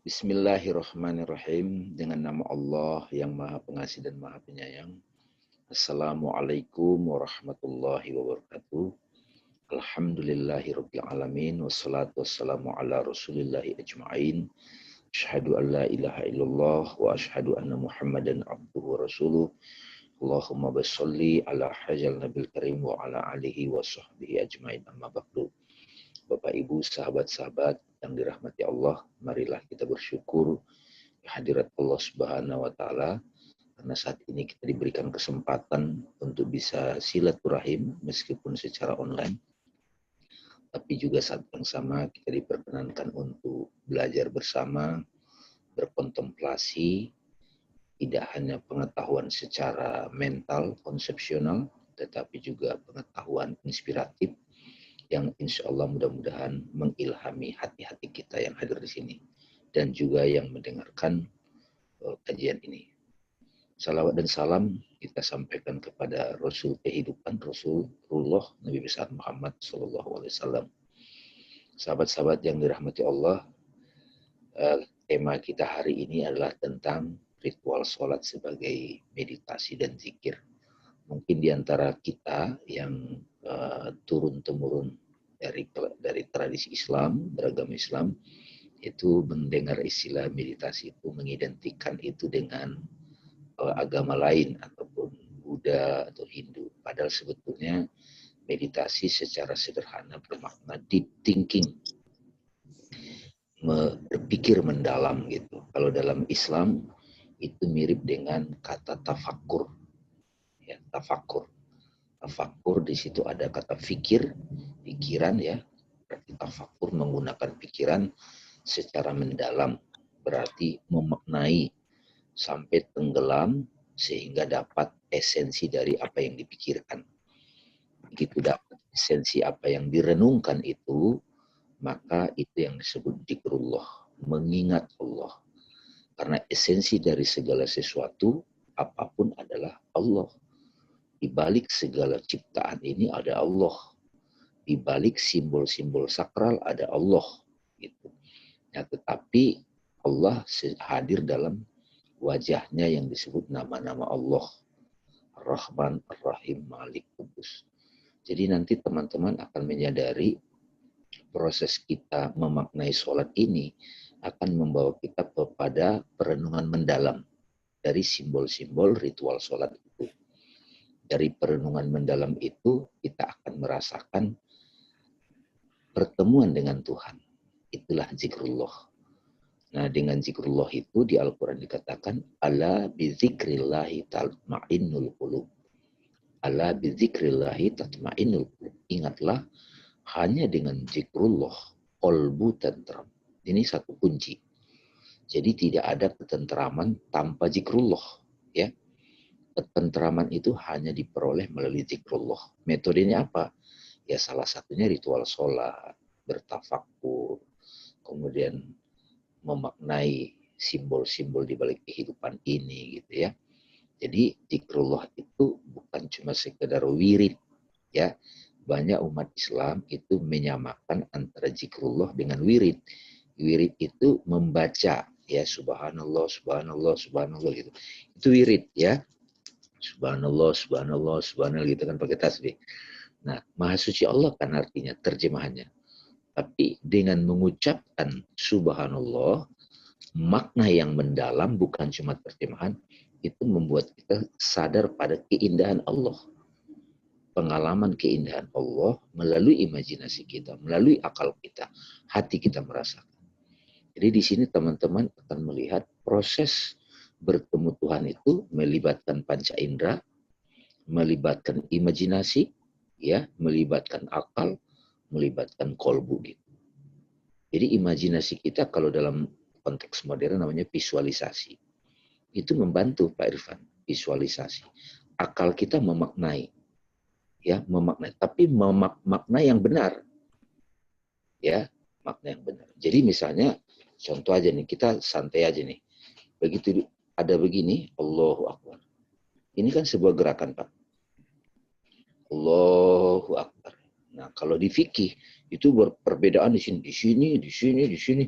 Bismillahirrahmanirrahim. Dengan nama Allah yang Maha Pengasih dan Maha Penyayang. Assalamualaikum warahmatullahi wabarakatuh. Alhamdulillahirabbil alamin wassalatu wassalamu ala rasulillahi ajma'in. Asyhadu an la ilaha illallah wa asyhadu anna Muhammadan abduhu wa rasuluh. Allahumma basholli ala hajjal nabil karim wa ala alihi wa sahbihi ajma'in, amma ba'du. Bapak Ibu, sahabat-sahabat yang dirahmati Allah, marilah kita bersyukur kehadirat Allah Subhanahu wa taala karena saat ini kita diberikan kesempatan untuk bisa silaturahim meskipun secara online. Tapi juga saat yang sama kita diperkenankan untuk belajar bersama, berkontemplasi, tidak hanya pengetahuan secara mental, konsepsional, tetapi juga pengetahuan inspiratif yang insya Allah mudah-mudahan mengilhami hati-hati kita yang hadir di sini dan juga yang mendengarkan kajian ini. Salawat dan salam kita sampaikan kepada Rasul kehidupan, Rasulullah Nabi besar Muhammad SAW. Sahabat-sahabat yang dirahmati Allah, tema kita hari ini adalah tentang ritual sholat sebagai meditasi dan zikir. Mungkin di antara kita yang turun-temurun dari tradisi Islam, beragama Islam, itu mendengar istilah meditasi itu, mengidentikan itu dengan agama lain ataupun Buddha atau Hindu. Padahal sebetulnya meditasi secara sederhana bermakna deep thinking, berpikir mendalam gitu. Kalau dalam Islam itu mirip dengan kata tafakur. Ya, tafakur. Tafakur di situ ada kata fikir, pikiran ya. Berarti tafakur menggunakan pikiran secara mendalam, berarti memaknai sampai tenggelam sehingga dapat esensi dari apa yang dipikirkan. Begitu dapat esensi apa yang direnungkan itu, maka itu yang disebut zikrullah, mengingat Allah. Karena esensi dari segala sesuatu apapun adalah Allah. Di balik segala ciptaan ini ada Allah. Di balik simbol-simbol sakral ada Allah. Gitu. Ya, tetapi Allah hadir dalam wajahnya yang disebut nama-nama Allah. Ar-Rahman, Ar-Rahim, Malik, Qudus. Jadi nanti teman-teman akan menyadari proses kita memaknai sholat ini akan membawa kita kepada perenungan mendalam dari simbol-simbol ritual sholat itu. Dari perenungan mendalam itu kita akan merasakan pertemuan dengan Tuhan. Itulah zikrullah. Nah, dengan zikrullah itu di Al-Quran dikatakan ala bizikrillahi tatma'innul qulub. Ala bizikrillahi tatma'innul qulub. Ingatlah, hanya dengan zikrullah qalbu tentram. Ini satu kunci. Jadi tidak ada ketentraman tanpa zikrullah, ya. Ketentraman itu hanya diperoleh melalui zikrullah. Metodenya apa? Ya salah satunya ritual sholat, bertafakur, kemudian memaknai simbol-simbol di balik kehidupan ini gitu ya. Jadi zikrullah itu bukan cuma sekedar wirid ya. Banyak umat Islam itu menyamakan antara zikrullah dengan wirid. Wirid itu membaca ya, subhanallah, subhanallah, subhanallah gitu. Itu wirid ya. Subhanallah, subhanallah, subhanallah gitu kan pakai tasbih. Nah, Maha Suci Allah kan artinya terjemahannya. Tapi dengan mengucapkan subhanallah, makna yang mendalam bukan cuma terjemahan, itu membuat kita sadar pada keindahan Allah. Pengalaman keindahan Allah melalui imajinasi kita, melalui akal kita, hati kita merasakan. Jadi di sini teman-teman akan melihat proses bertemu Tuhan itu melibatkan panca indera, melibatkan imajinasi, ya, melibatkan akal, melibatkan kolbu gitu. Jadi imajinasi kita kalau dalam konteks modern namanya visualisasi. Itu membantu Pak Irfan, visualisasi. Akal kita memaknai. Ya, memaknai, tapi makna yang benar. Ya, makna yang benar. Jadi misalnya contoh aja nih, kita santai aja nih. Begitu ada begini, Allahu Akbar. Ini kan sebuah gerakan, Pak. Allahu Akbar. Nah, kalau di fikih Itu perbedaan di sini, di sini, di sini, di sini.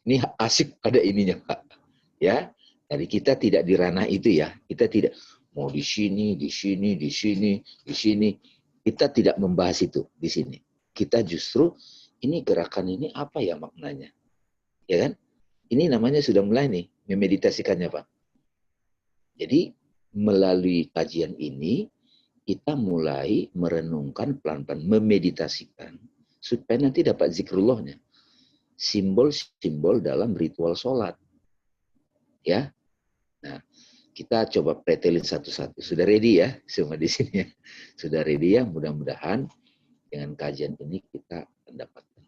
Ini asik pada ininya, Pak. Ya, jadi kita tidak di ranah itu ya. Kita tidak mau di sini, di sini, di sini, di sini. Kita tidak membahas itu di sini. Kita justru ini gerakan ini apa ya maknanya, ya kan? Ini namanya sudah mulai nih memeditasikannya, Pak. Jadi melalui kajian ini kita mulai merenungkan pelan-pelan, memeditasikan supaya nanti dapat zikrullahnya. Simbol-simbol dalam ritual sholat. Ya. Nah, kita coba pretelin satu-satu. Sudah ready ya semua di sini ya? Sudah ready ya? Mudah-mudahan dengan kajian ini kita mendapatkan.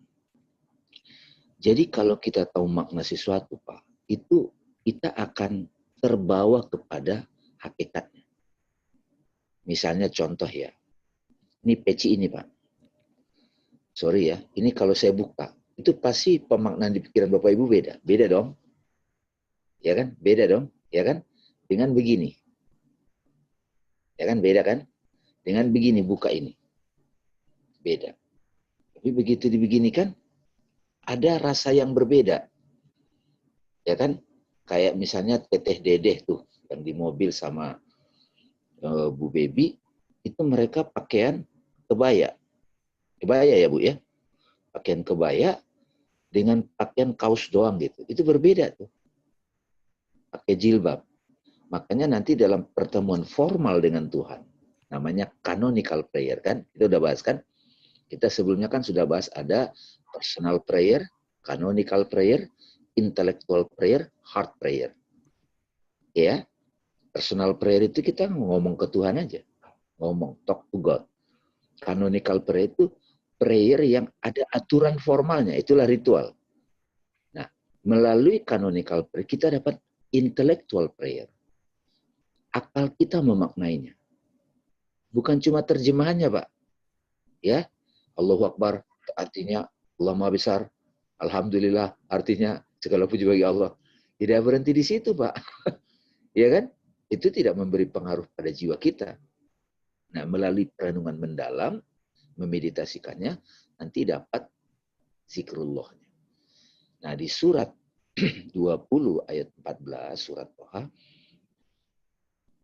Jadi kalau kita tahu makna sesuatu, Pak, itu kita akan terbawa kepada hakikatnya. Misalnya contoh ya, ini peci ini, Pak. Sorry ya, ini kalau saya buka, itu pasti pemaknaan di pikiran Bapak Ibu beda. Beda dong. Ya kan? Beda dong. Ya kan? Dengan begini. Ya kan? Beda kan? Dengan begini buka ini. Beda. Tapi begitu dibeginikan, ada rasa yang berbeda. Ya kan? Kayak misalnya Teteh Dedeh tuh, yang di mobil sama Bu Baby, itu mereka pakaian kebaya. Kebaya ya Bu ya? Pakaian kebaya dengan pakaian kaos doang gitu. Itu berbeda tuh. Pakai jilbab. Makanya nanti dalam pertemuan formal dengan Tuhan, namanya canonical prayer kan? Kita udah bahas kan? Kita sebelumnya kan sudah bahas ada personal prayer, canonical prayer, intellectual prayer, heart prayer. Ya, personal prayer itu kita ngomong ke Tuhan aja. Ngomong, talk to God. Canonical prayer itu prayer yang ada aturan formalnya, itulah ritual. Nah, melalui canonical prayer kita dapat intellectual prayer. Akal kita memaknainya. Bukan cuma terjemahannya, Pak. Ya, Allahu Akbar artinya Allah Maha Besar. Alhamdulillah artinya segala puji bagi Allah. Tidak berhenti di situ, Pak. Ya kan? Itu tidak memberi pengaruh pada jiwa kita. Nah, melalui perenungan mendalam, memeditasikannya, nanti dapat zikrullahnya. Nah, di surat 20 ayat 14, surat Toha,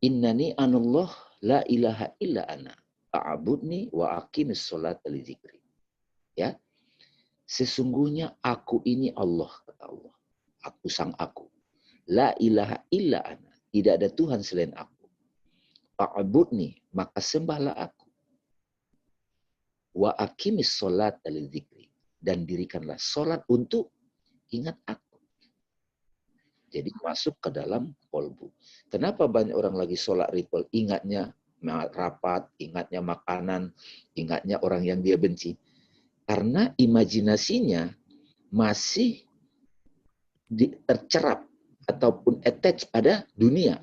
Innani anallah la ilaha illa ana, fa'budni wa aqimis sholata li dzikri. Ya. Sesungguhnya aku ini Allah, kata Allah. Aku sang aku. La ilaha illa ana. Tidak ada Tuhan selain aku. Fa'budni, maka sembahlah aku. Wa aqimis sholata li dzikri. Dan dirikanlah sholat untuk ingat aku. Jadi masuk ke dalam kolbu. Kenapa banyak orang lagi sholat ritual, ingatnya rapat, ingatnya makanan, ingatnya orang yang dia benci. Karena imajinasinya masih tercerap ataupun attach pada dunia.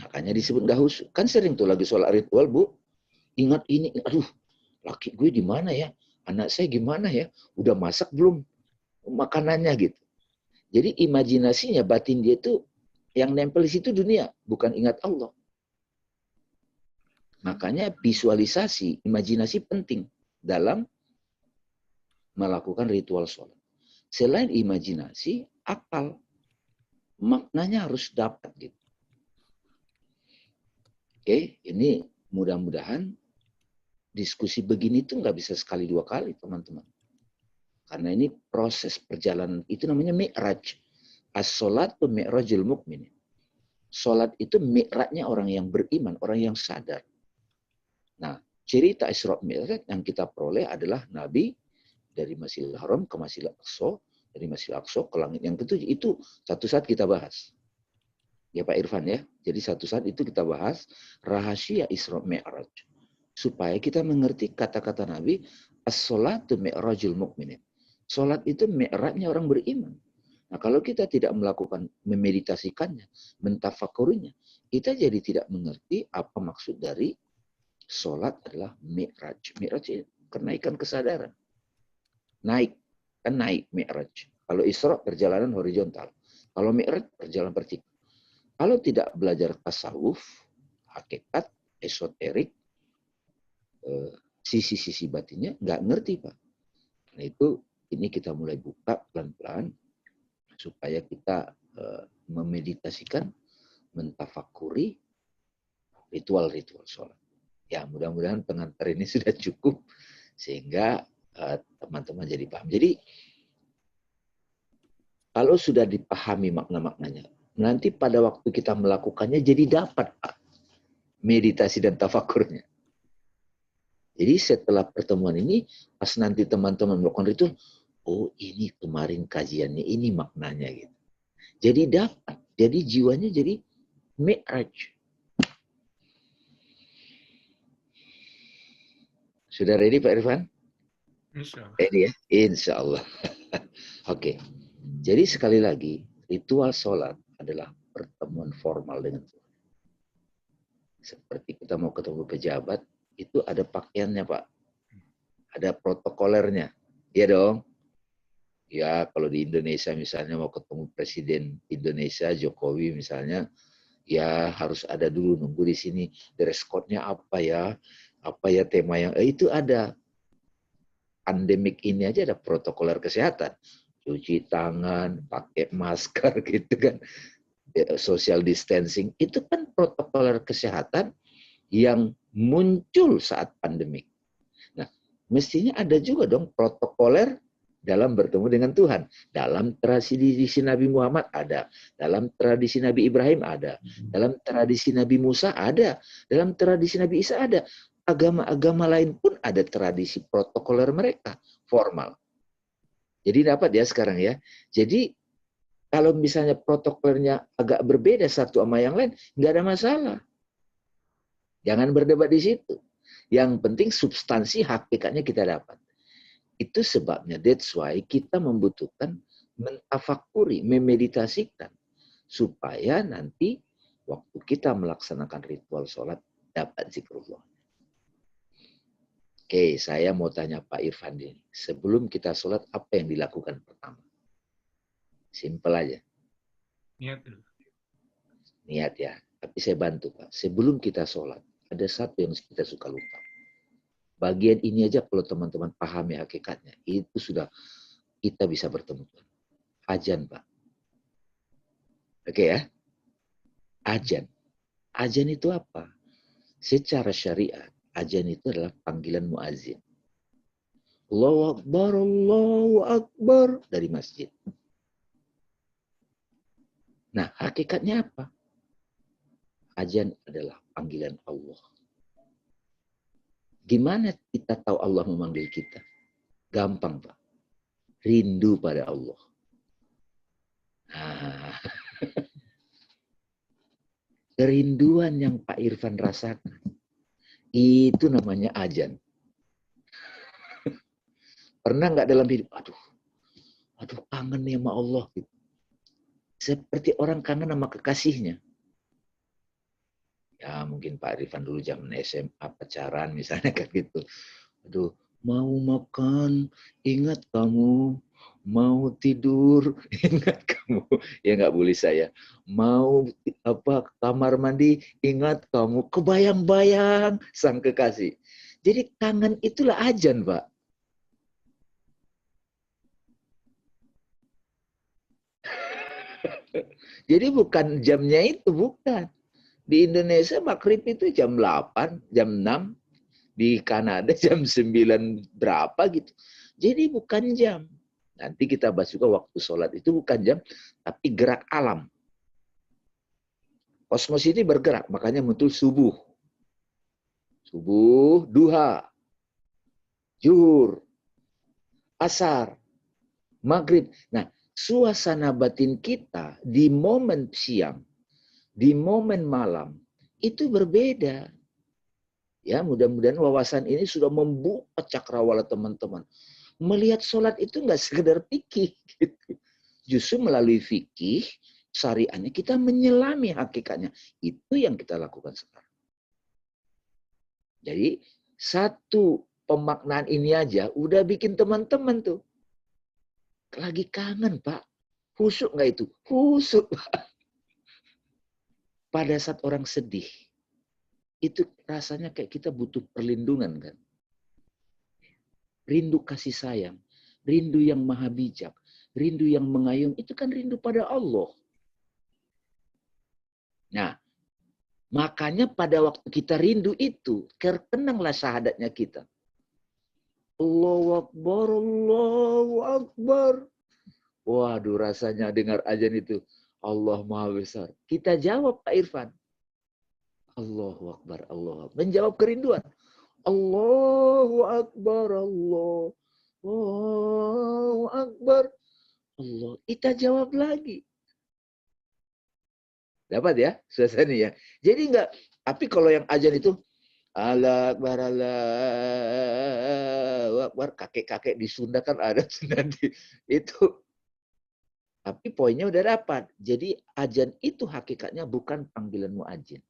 Makanya disebut gahus. Kan sering tuh lagi sholat ritual, Bu. Ingat ini, aduh, laki gue di mana ya? Anak saya gimana ya? Udah masak belum makanannya gitu. Jadi imajinasinya, batin dia itu yang nempel di situ dunia, bukan ingat Allah. Makanya visualisasi, imajinasi penting dalam melakukan ritual sholat. Selain imajinasi, akal. Maknanya harus dapat gitu. Oke, ini mudah-mudahan diskusi begini tuh nggak bisa sekali dua kali, teman-teman. Karena ini proses perjalanan, itu namanya mi'raj. As-sholatu mi'rajul mu'min. Sholat itu mi'rajnya orang yang beriman, orang yang sadar. Nah, cerita Isra Mi'raj yang kita peroleh adalah Nabi dari Masjidil Haram ke Masjidil Aqsa, dari Masjidil Aqsa ke langit yang ketujuh. Itu satu saat kita bahas. Ya Pak Irfan ya. Jadi satu saat itu kita bahas rahasia Isra Mi'raj. Supaya kita mengerti kata-kata Nabi, as-sholatu mi'rajul mu'minin. Sholat itu mi'rajnya orang beriman. Nah, kalau kita tidak melakukan memeditasikannya, mentafakurinya, kita jadi tidak mengerti apa maksud dari sholat adalah mi'raj. Mi'raj itu kenaikan kesadaran. Naik, kan naik mi'raj. Kalau Isra perjalanan horizontal. Kalau mi'raj perjalanan vertikal. Kalau tidak belajar tasawuf, hakikat, esoterik, sisi-sisi batinnya, nggak ngerti Pak. Nah itu, ini kita mulai buka pelan-pelan supaya kita memeditasikan, mentafakuri ritual-ritual sholat. Ya mudah-mudahan pengantar ini sudah cukup sehingga teman-teman jadi paham. Jadi kalau sudah dipahami makna-maknanya, nanti pada waktu kita melakukannya jadi dapat Pak, meditasi dan tafakurnya. Jadi setelah pertemuan ini, pas nanti teman-teman melakukan ritual, oh ini kemarin kajiannya, ini maknanya gitu. Jadi dapat, jadi jiwanya jadi mi'raj. Sudah ready Pak Irfan? Insya Allah. Ready ya? Insya Allah. Oke. Jadi sekali lagi, ritual sholat adalah pertemuan formal dengan Tuhan. Seperti kita mau ketemu pejabat, itu ada pakaiannya Pak. Ada protokolernya. Iya dong? Ya kalau di Indonesia misalnya mau ketemu Presiden Indonesia, Jokowi misalnya, ya harus ada dulu nunggu di sini. Dress code-nya apa ya? Apa ya tema yang... itu ada. Pandemik ini aja ada protokoler kesehatan. Cuci tangan, pakai masker gitu kan. Social distancing. Itu kan protokoler kesehatan yang muncul saat pandemik. Nah, mestinya ada juga dong protokoler dalam bertemu dengan Tuhan. Dalam tradisi Nabi Muhammad ada. Dalam tradisi Nabi Ibrahim ada. Dalam tradisi Nabi Musa ada. Dalam tradisi Nabi Isa ada. Agama-agama lain pun ada tradisi protokoler mereka, formal. Jadi dapat ya sekarang ya. Jadi kalau misalnya protokolernya agak berbeda satu sama yang lain, nggak ada masalah. Jangan berdebat di situ. Yang penting substansi hakikatnya kita dapat. Itu sebabnya, that's why kita membutuhkan mentafakuri, memeditasikan. Supaya nanti waktu kita melaksanakan ritual sholat, dapat zikrullah. Oke, saya mau tanya Pak Irfan ini. Sebelum kita sholat, apa yang dilakukan pertama? Simpel aja. Niat dulu. Niat ya. Tapi saya bantu Pak. Sebelum kita sholat, ada satu yang kita suka lupa. Bagian ini aja kalau teman-teman pahami hakikatnya, itu sudah kita bisa bertemu. Ajan Pak. Oke ya. Ajan. Ajan itu apa? Secara syariat, ajan itu adalah panggilan muazin. Allahu Akbar, Allahu Akbar dari masjid. Nah, hakikatnya apa? Ajan adalah panggilan Allah. Gimana kita tahu Allah memanggil kita? Gampang, Pak. Rindu pada Allah. Nah, kerinduan yang Pak Irfan rasakan, itu namanya ajan. Pernah nggak dalam hidup, aduh kangen nih sama Allah. Gitu. Seperti orang kangen sama kekasihnya. Ya mungkin Pak Irfan dulu zaman SMA pacaran misalnya kan gitu. Aduh, mau makan, ingat kamu. Mau tidur, ingat kamu. Ya nggak boleh saya. Mau kamar mandi, ingat kamu. Kebayang-bayang sang kekasih. Jadi kangen itulah ajan, Pak. Jadi bukan jamnya itu, bukan. Di Indonesia maghrib itu jam 8, jam 6. Di Kanada jam 9 berapa gitu. Jadi bukan jam. Nanti kita bahas juga waktu sholat itu bukan jam, tapi gerak alam. Kosmos ini bergerak, makanya muncul subuh. Subuh, duha, zuhur, asar, maghrib. Nah, suasana batin kita di momen siang, di momen malam, itu berbeda. Ya, mudah-mudahan wawasan ini sudah membuka cakrawala teman-teman. Melihat sholat itu nggak sekedar fikih. Gitu. Justru melalui fikih, syariahnya kita menyelami hakikatnya. Itu yang kita lakukan sekarang. Jadi, satu pemaknaan ini aja udah bikin teman-teman tuh. Lagi kangen, Pak. Husuk nggak itu? Husuk, Pak. Pada saat orang sedih, itu rasanya kayak kita butuh perlindungan kan. Rindu kasih sayang. rindu yang maha bijak, rindu yang mengayun, itu kan rindu pada Allah. Nah, makanya pada waktu kita rindu itu, terkenanglah syahadatnya kita. Allahu Akbar, Allahu Akbar. Waduh, rasanya dengar azan itu. Allah Maha Besar. Kita jawab, Pak Irfan. Allahu Akbar, Allah. Menjawab kerinduan. Allahu Akbar, Allah. Allahu Akbar. Allah. Kita jawab lagi. Dapat ya suasana ya. Jadi enggak. Tapi kalau yang azan itu Allah Akbar, Allah Akbar. Kakek-kakek di Sunda kan ada nanti. Itu. Tapi poinnya udah dapat. Jadi azan itu hakikatnya bukan panggilan muadzin.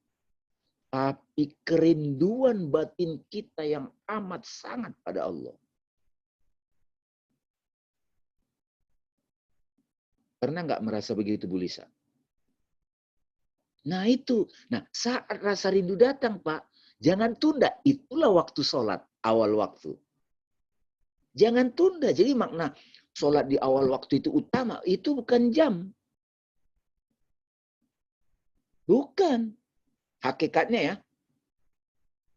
Tapi kerinduan batin kita yang amat sangat pada Allah. Pernah nggak merasa begitu, Bu Lisa? Nah itu. Nah saat rasa rindu datang, Pak, jangan tunda. Itulah waktu sholat, awal waktu. Jangan tunda. Jadi makna sholat di awal waktu itu utama. Itu bukan jam. Bukan. Hakikatnya ya.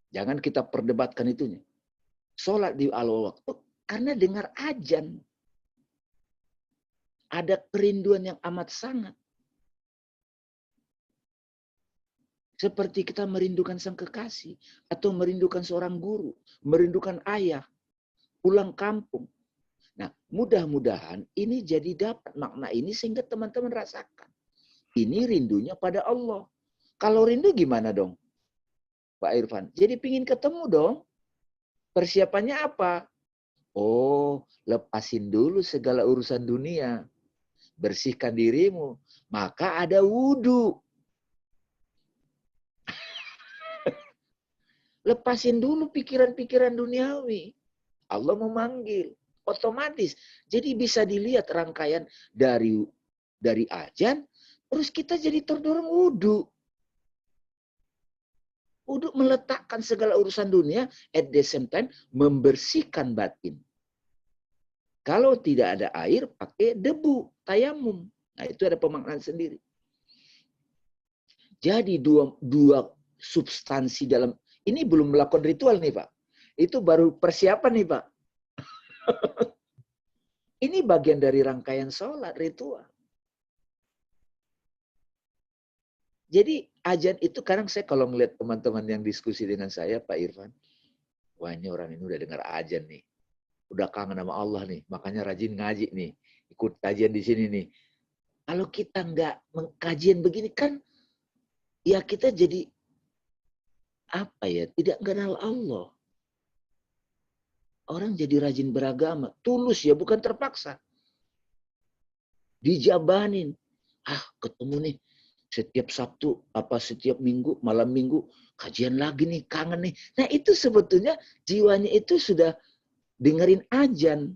Jangan kita perdebatkan itunya. Sholat di awal waktu karena dengar azan. Ada kerinduan yang amat sangat. Seperti kita merindukan sang kekasih. Atau merindukan seorang guru. Merindukan ayah. Pulang kampung. Nah, mudah-mudahan ini jadi dapat makna ini sehingga teman-teman rasakan. Ini rindunya pada Allah. Kalau rindu gimana dong, Pak Irfan? Jadi pingin ketemu dong. Persiapannya apa? Oh, lepasin dulu segala urusan dunia. Bersihkan dirimu. Maka ada wudhu. Lepasin dulu pikiran-pikiran duniawi. Allah memanggil. Otomatis. Jadi bisa dilihat rangkaian dari azan, terus kita jadi terdorong wudhu. Wudhu meletakkan segala urusan dunia, at the same time membersihkan batin. Kalau tidak ada air, pakai debu, tayamum. Nah itu ada pemaknaan sendiri. Jadi dua substansi dalam, ini belum melakukan ritual nih Pak. Itu baru persiapan nih Pak. Ini bagian dari rangkaian sholat, ritual. Jadi azan itu kadang saya kalau ngeliat teman-teman yang diskusi dengan saya, Pak Irfan, wah ini orang ini udah dengar azan nih. Udah kangen sama Allah nih, makanya rajin ngaji nih. Ikut kajian di sini nih. Kalau kita nggak mengkajian begini kan, ya kita jadi apa ya, tidak kenal Allah. Orang jadi rajin beragama, tulus ya, bukan terpaksa. Dijabanin, ketemu nih setiap Sabtu, apa setiap Minggu, malam Minggu, kajian lagi nih, kangen nih. Nah itu sebetulnya jiwanya itu sudah dengerin azan.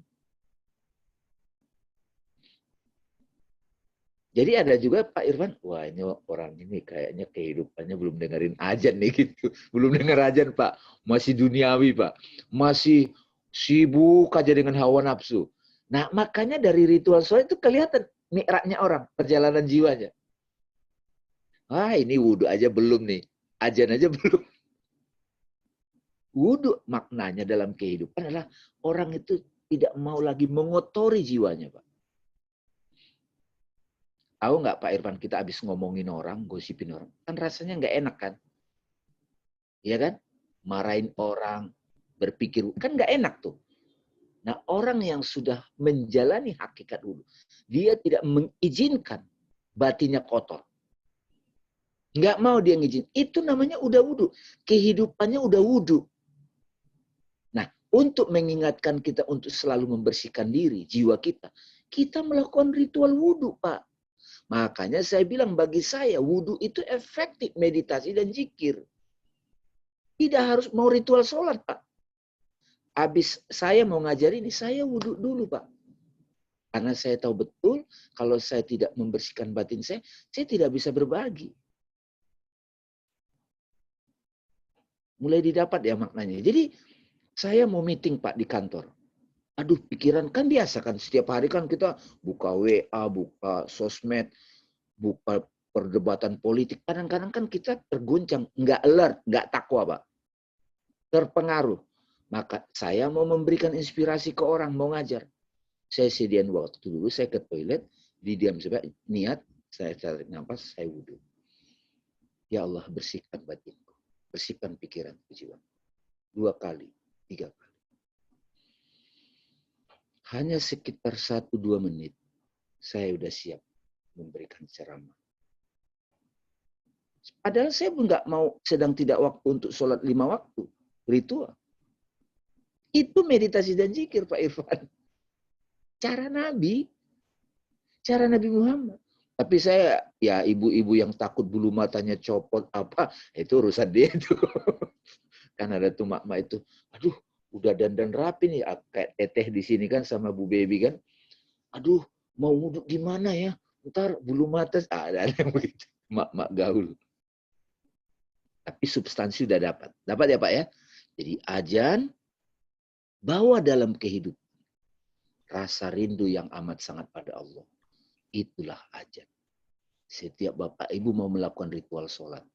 Jadi ada juga Pak Irfan, wah ini orang ini kayaknya kehidupannya belum dengerin azan nih gitu. Belum denger azan Pak, masih duniawi Pak. Masih sibuk aja dengan hawa nafsu. Nah makanya dari ritual sholat itu kelihatan mi'rajnya orang, perjalanan jiwanya. Wah ini wudhu aja belum nih, azan aja belum. Wudhu maknanya dalam kehidupan adalah orang itu tidak mau lagi mengotori jiwanya Pak. Tahu nggak Pak Irfan, kita habis ngomongin orang, gosipin orang, kan rasanya nggak enak kan? Iya kan? Marahin orang, berpikir, kan nggak enak tuh. Nah orang yang sudah menjalani hakikat wudhu, dia tidak mengizinkan batinnya kotor. Nggak mau dia ngizin. Itu namanya udah wudhu. Kehidupannya udah wudhu. Nah untuk mengingatkan kita untuk selalu membersihkan diri, jiwa kita, kita melakukan ritual wudhu Pak. Makanya saya bilang bagi saya wudhu itu efektif meditasi dan zikir. Tidak harus mau ritual sholat Pak. Habis saya mau ngajar ini, saya wudhu dulu Pak. Karena saya tahu betul kalau saya tidak membersihkan batin saya tidak bisa berbagi. Mulai didapat ya maknanya. Jadi saya mau meeting Pak di kantor. Aduh, pikiran kan biasa kan. Setiap hari kan kita buka WA, buka sosmed, buka perdebatan politik. Kadang-kadang kan kita terguncang, nggak alert, nggak takwa, Pak. Terpengaruh. Maka saya mau memberikan inspirasi ke orang, mau ngajar. Saya sediain waktu dulu, saya ke toilet, didiam sebentar, niat, saya tarik nafas, saya wudhu. Ya Allah, bersihkan batinku, bersihkan pikiranku, jiwa. 2 kali, 3 kali. Hanya sekitar 1-2 menit, saya sudah siap memberikan ceramah. Padahal saya pun nggak mau, sedang tidak waktu untuk sholat 5 waktu, ritual. Itu meditasi dan zikir, Pak Irfan. Cara Nabi Muhammad. Tapi saya, ya ibu-ibu yang takut bulu matanya copot apa, itu urusan dia itu. Kan ada tuh mak-mak itu, aduh, udah dandan rapi nih, kayak teteh di sini kan sama Bu Baby kan. Aduh, mau wudhu gimana ya? Ntar bulu mata, ada yang begitu. Mak-mak gaul. Tapi substansi udah dapat. Dapat ya Pak ya? Jadi azan bawa dalam kehidupan rasa rindu yang amat sangat pada Allah. Itulah azan. Setiap Bapak Ibu mau melakukan ritual sholat,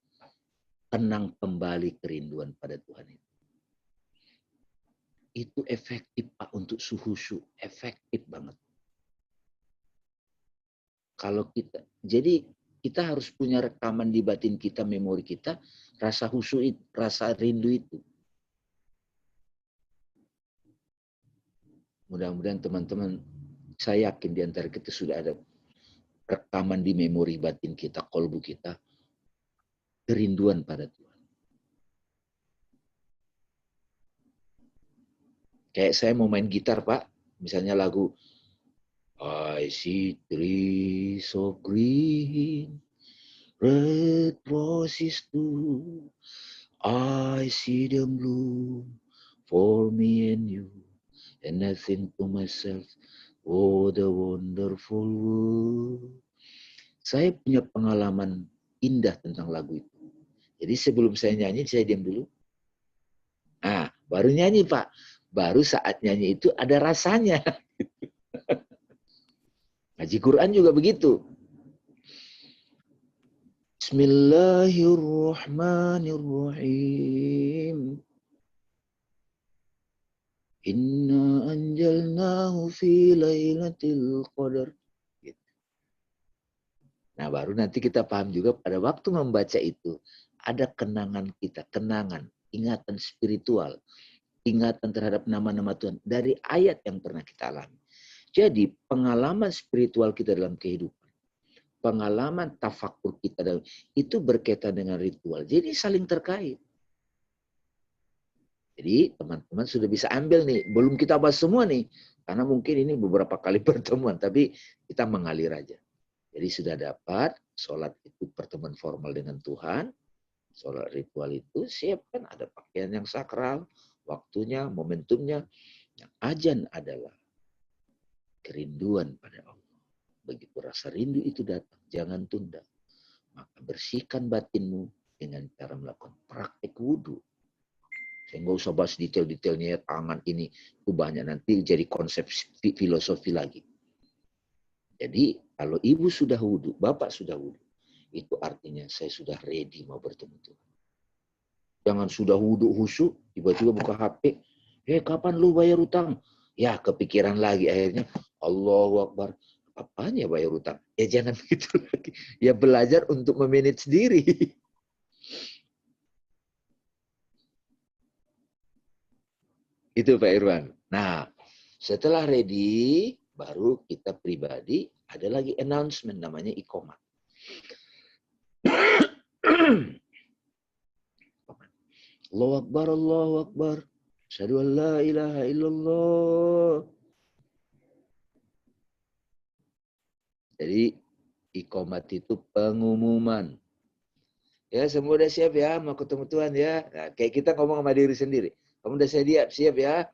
tenang kembali kerinduan pada Tuhan itu. Itu efektif Pak untuk suhu, efektif banget. Kalau kita, jadi kita harus punya rekaman di batin kita, memori kita, rasa khusyuk, rasa rindu itu. Mudah-mudahan teman-teman, saya yakin di antara kita sudah ada rekaman di memori batin kita, kolbu kita, kerinduan pada Tuhan. Kayak saya mau main gitar, Pak. Misalnya lagu I see trees so green, red roses too. I see them bloom for me and you. And I think to myself, oh the wonderful world. Saya punya pengalaman indah tentang lagu itu. Jadi sebelum saya nyanyi, saya diam dulu. Ah, baru nyanyi Pak. Baru saat nyanyi itu ada rasanya. Ngaji Quran juga begitu. Bismillahirrahmanirrahim. Inna anjalnahu fi lailatul qadar. Nah, baru nanti kita paham juga pada waktu membaca itu ada kenangan kita, kenangan, ingatan spiritual, ingatan terhadap nama-nama Tuhan dari ayat yang pernah kita alami. Jadi pengalaman spiritual kita dalam kehidupan, pengalaman tafakur kita dalam itu berkaitan dengan ritual. Jadi saling terkait. Jadi teman-teman sudah bisa ambil nih, belum kita bahas semua nih, karena mungkin ini beberapa kali pertemuan, tapi kita mengalir aja. Jadi sudah dapat, sholat itu pertemuan formal dengan Tuhan, sholat ritual itu siapkan ada pakaian yang sakral, waktunya, momentumnya. Yang azan adalah kerinduan pada Allah. Begitu rasa rindu itu datang, jangan tunda. Maka bersihkan batinmu dengan cara melakukan praktek wudhu. Saya nggak usah bahas detail-detailnya ya, tangan ini. Itu banyak, nanti jadi konsep filosofi lagi. Jadi kalau ibu sudah wudhu, bapak sudah wudhu, itu artinya saya sudah ready mau bertemu Tuhan. Jangan sudah wudhu khusyuk, tiba-tiba buka HP. Kapan lu bayar utang? Ya kepikiran lagi akhirnya. Allahu Akbar. Apanya bayar utang? Ya jangan begitu lagi. Ya belajar untuk memanage sendiri. Itu Pak Irwan. Nah, setelah ready, baru kita pribadi ada lagi announcement namanya iqomah. Allahu Akbar, Allahu Akbar. Asyhadu an la ilaha illallah. Jadi iqomat itu pengumuman. Ya, semua udah siap ya mau ketemu Tuhan ya. Nah, kayak kita ngomong sama diri sendiri. Kamu udah siap ya?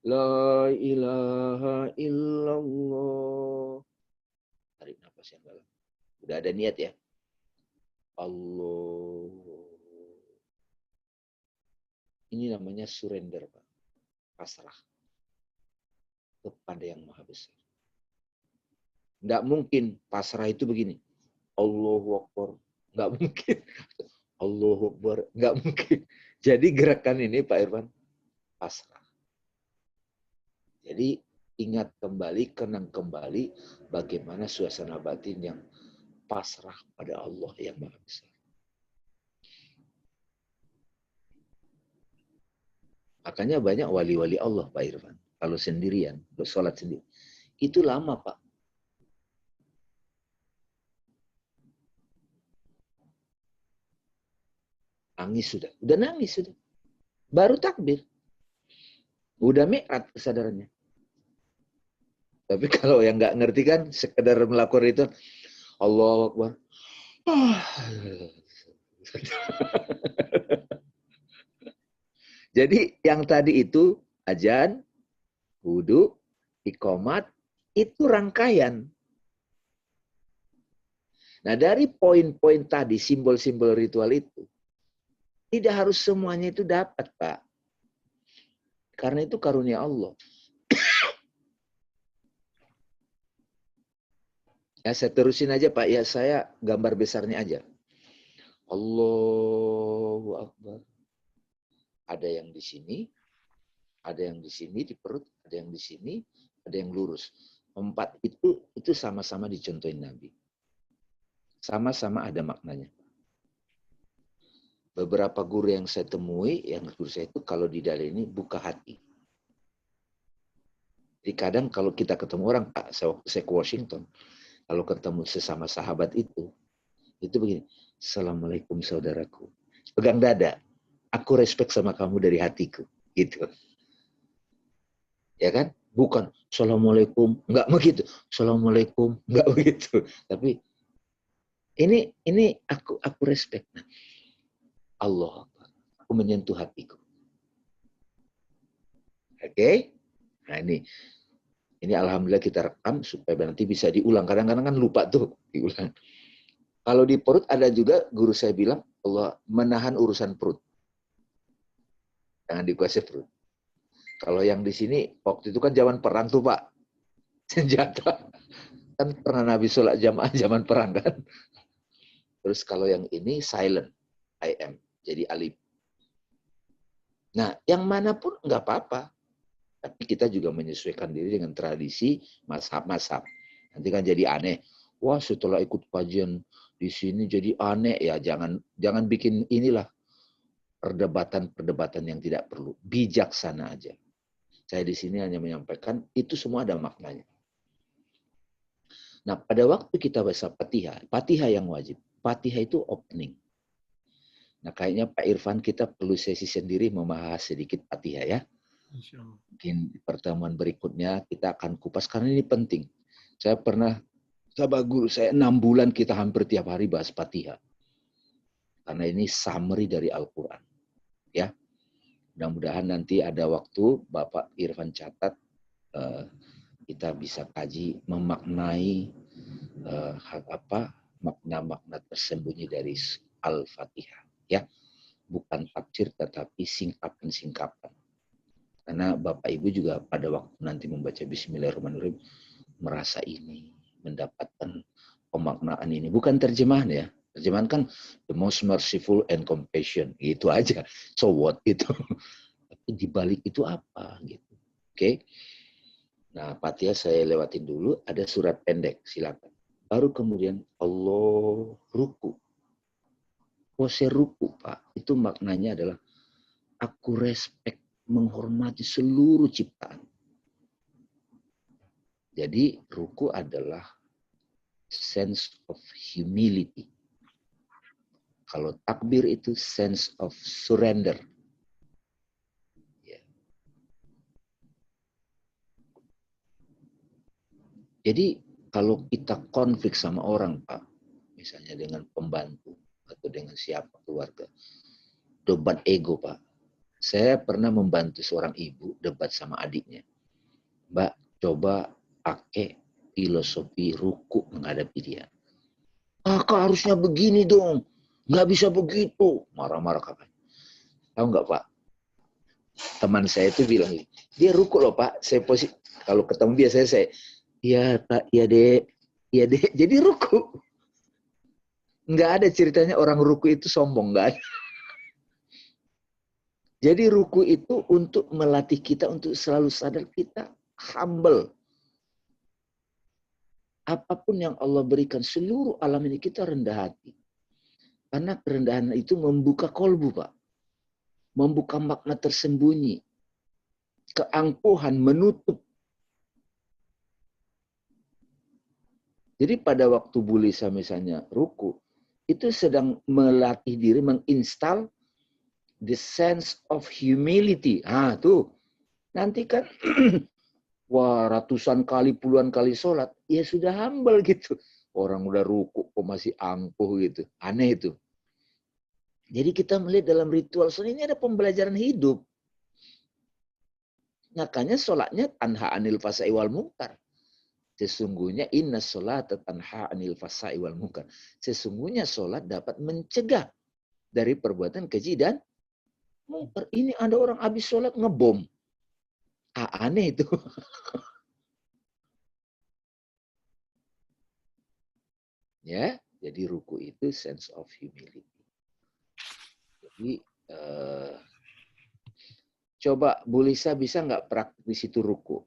La ilaha illallah. Tarik nafas yang dalam. Udah ada niat ya? Allah. Ini namanya surrender, Pak. Pasrah. kepada yang maha besar. Tidak mungkin pasrah itu begini. Allahu Akbar. Nggak mungkin. Allahu Akbar. Nggak mungkin. Jadi gerakan ini Pak Irfan, pasrah. Jadi ingat kembali, kenang kembali bagaimana suasana batin yang pasrah pada Allah yang maha besar. Makanya banyak wali-wali Allah Pak Irfan. Kalau sendirian, bersolat sendiri. Itu lama Pak. Nangis sudah. Udah nangis sudah. Baru takbir. Udah mi'rat kesadarannya. Tapi kalau yang nggak ngerti kan, sekedar melakukan itu, Allahu Akbar. Jadi yang tadi itu, ajan, wudu, iqomat, itu rangkaian. Nah dari poin-poin tadi, simbol-simbol ritual itu, tidak harus semuanya itu dapat Pak. Karena itu karunia Allah. Ya saya terusin aja Pak, ya saya gambar besarnya aja. Allahu Akbar. Ada yang di sini, ada yang di sini di perut, ada yang di sini, ada yang lurus. 4 itu sama-sama dicontohin Nabi. Sama-sama ada maknanya. Beberapa guru yang saya temui, yang guru saya itu kalau di dalam ini buka hati. Jadi kadang kalau kita ketemu orang, Pak, saya ke Washington, kalau ketemu sesama sahabat itu begini, Assalamualaikum saudaraku. Pegang dada. Aku respect sama kamu dari hatiku. Gitu. Ya kan? Bukan, Assalamualaikum. Enggak begitu. Assalamualaikum. Enggak begitu. Tapi ini aku respect. Nah, Allah, aku menyentuh hatiku. Oke? Nah ini alhamdulillah kita rekam supaya nanti bisa diulang. Kadang-kadang kan lupa tuh diulang. Kalau di perut ada juga guru saya bilang Allah menahan urusan perut. Jangan dikuasai perut. Kalau yang di sini waktu itu kan zaman perang tuh Pak. Senjata. Kan pernah Nabi sholat jamaah zaman perang kan. Terus kalau yang ini silent. I am. Jadi alif. Nah, yang manapun nggak apa-apa. Tapi kita juga menyesuaikan diri dengan tradisi mazhab-mazhab. Nanti kan jadi aneh. Wah, setelah ikut kajian di sini jadi aneh ya. Jangan bikin inilah perdebatan yang tidak perlu. Bijaksana aja. Saya di sini hanya menyampaikan itu semua ada maknanya. Nah, pada waktu kita baca Fatihah yang wajib. Fatihah itu opening. Nah, kayaknya Pak Irfan kita perlu sesi sendiri membahas sedikit Fatihah ya. Mungkin di pertemuan berikutnya kita akan kupas karena ini penting. Saya pernah sama guru saya 6 bulan kita hampir tiap hari bahas Fatihah. Karena ini summary dari Al-Quran. Ya, mudah-mudahan nanti ada waktu Bapak Irfan catat kita bisa kaji memaknai makna-makna tersembunyi dari Al-Fatihah. Ya, bukan tafsir tetapi singkapan-singkapan. Karena Bapak Ibu juga pada waktu nanti membaca Bismillahirrahmanirrahim merasa ini, mendapatkan pemaknaan ini. Bukan terjemahan ya. Terjemahan kan the most merciful and compassion. Itu aja. So what itu. Tapi dibalik itu apa gitu. Oke. Nah, Fatihah saya lewatin dulu. Ada surat pendek. Silakan. Baru kemudian Allah ruku. Pose ruku Pak. Itu maknanya adalah aku respect, menghormati seluruh ciptaan. Jadi ruku adalah sense of humility. Kalau takbir itu sense of surrender. Ya. Jadi kalau kita konflik sama orang Pak, misalnya dengan pembantu atau dengan siapa keluarga, debat ego Pak. Saya pernah membantu seorang ibu debat sama adiknya. Mbak, coba pakai filosofi ruku menghadapi dia. Kakak harusnya begini dong. Nggak bisa begitu. Marah-marah kakaknya. Tahu nggak Pak? Teman saya itu bilang, dia ruku loh Pak. Saya posisi Kalau ketemu biasanya saya, iya Pak, iya Dek, iya Dek. Jadi ruku. Nggak ada ceritanya orang ruku itu sombong, nggak ada. Jadi ruku itu untuk melatih kita untuk selalu sadar kita humble. Apapun yang Allah berikan, seluruh alam ini kita rendah hati. Karena kerendahan itu membuka kolbu, Pak. Membuka makna tersembunyi. Keangkuhan menutup. Jadi pada waktu Bu Lisa misalnya ruku, itu sedang melatih diri menginstal the sense of humility. Ah, tuh. Nanti kan, wah ratusan kali, puluhan kali sholat, ya sudah humble gitu. Orang udah ruku kok masih angkuh gitu. Aneh itu. Jadi kita melihat dalam ritual sholat ini ada pembelajaran hidup. Makanya sholatnya tanha anil fasai wal munkar. Sesungguhnya inna sholat tanha anil fasai wal munkar. Sesungguhnya sholat dapat mencegah dari perbuatan keji dan munkar. Ini ada orang habis sholat ngebom. Ah, aneh itu. Ya, jadi ruku itu sense of humility. Jadi coba Bu Lisa bisa nggak praktik di situ ruku?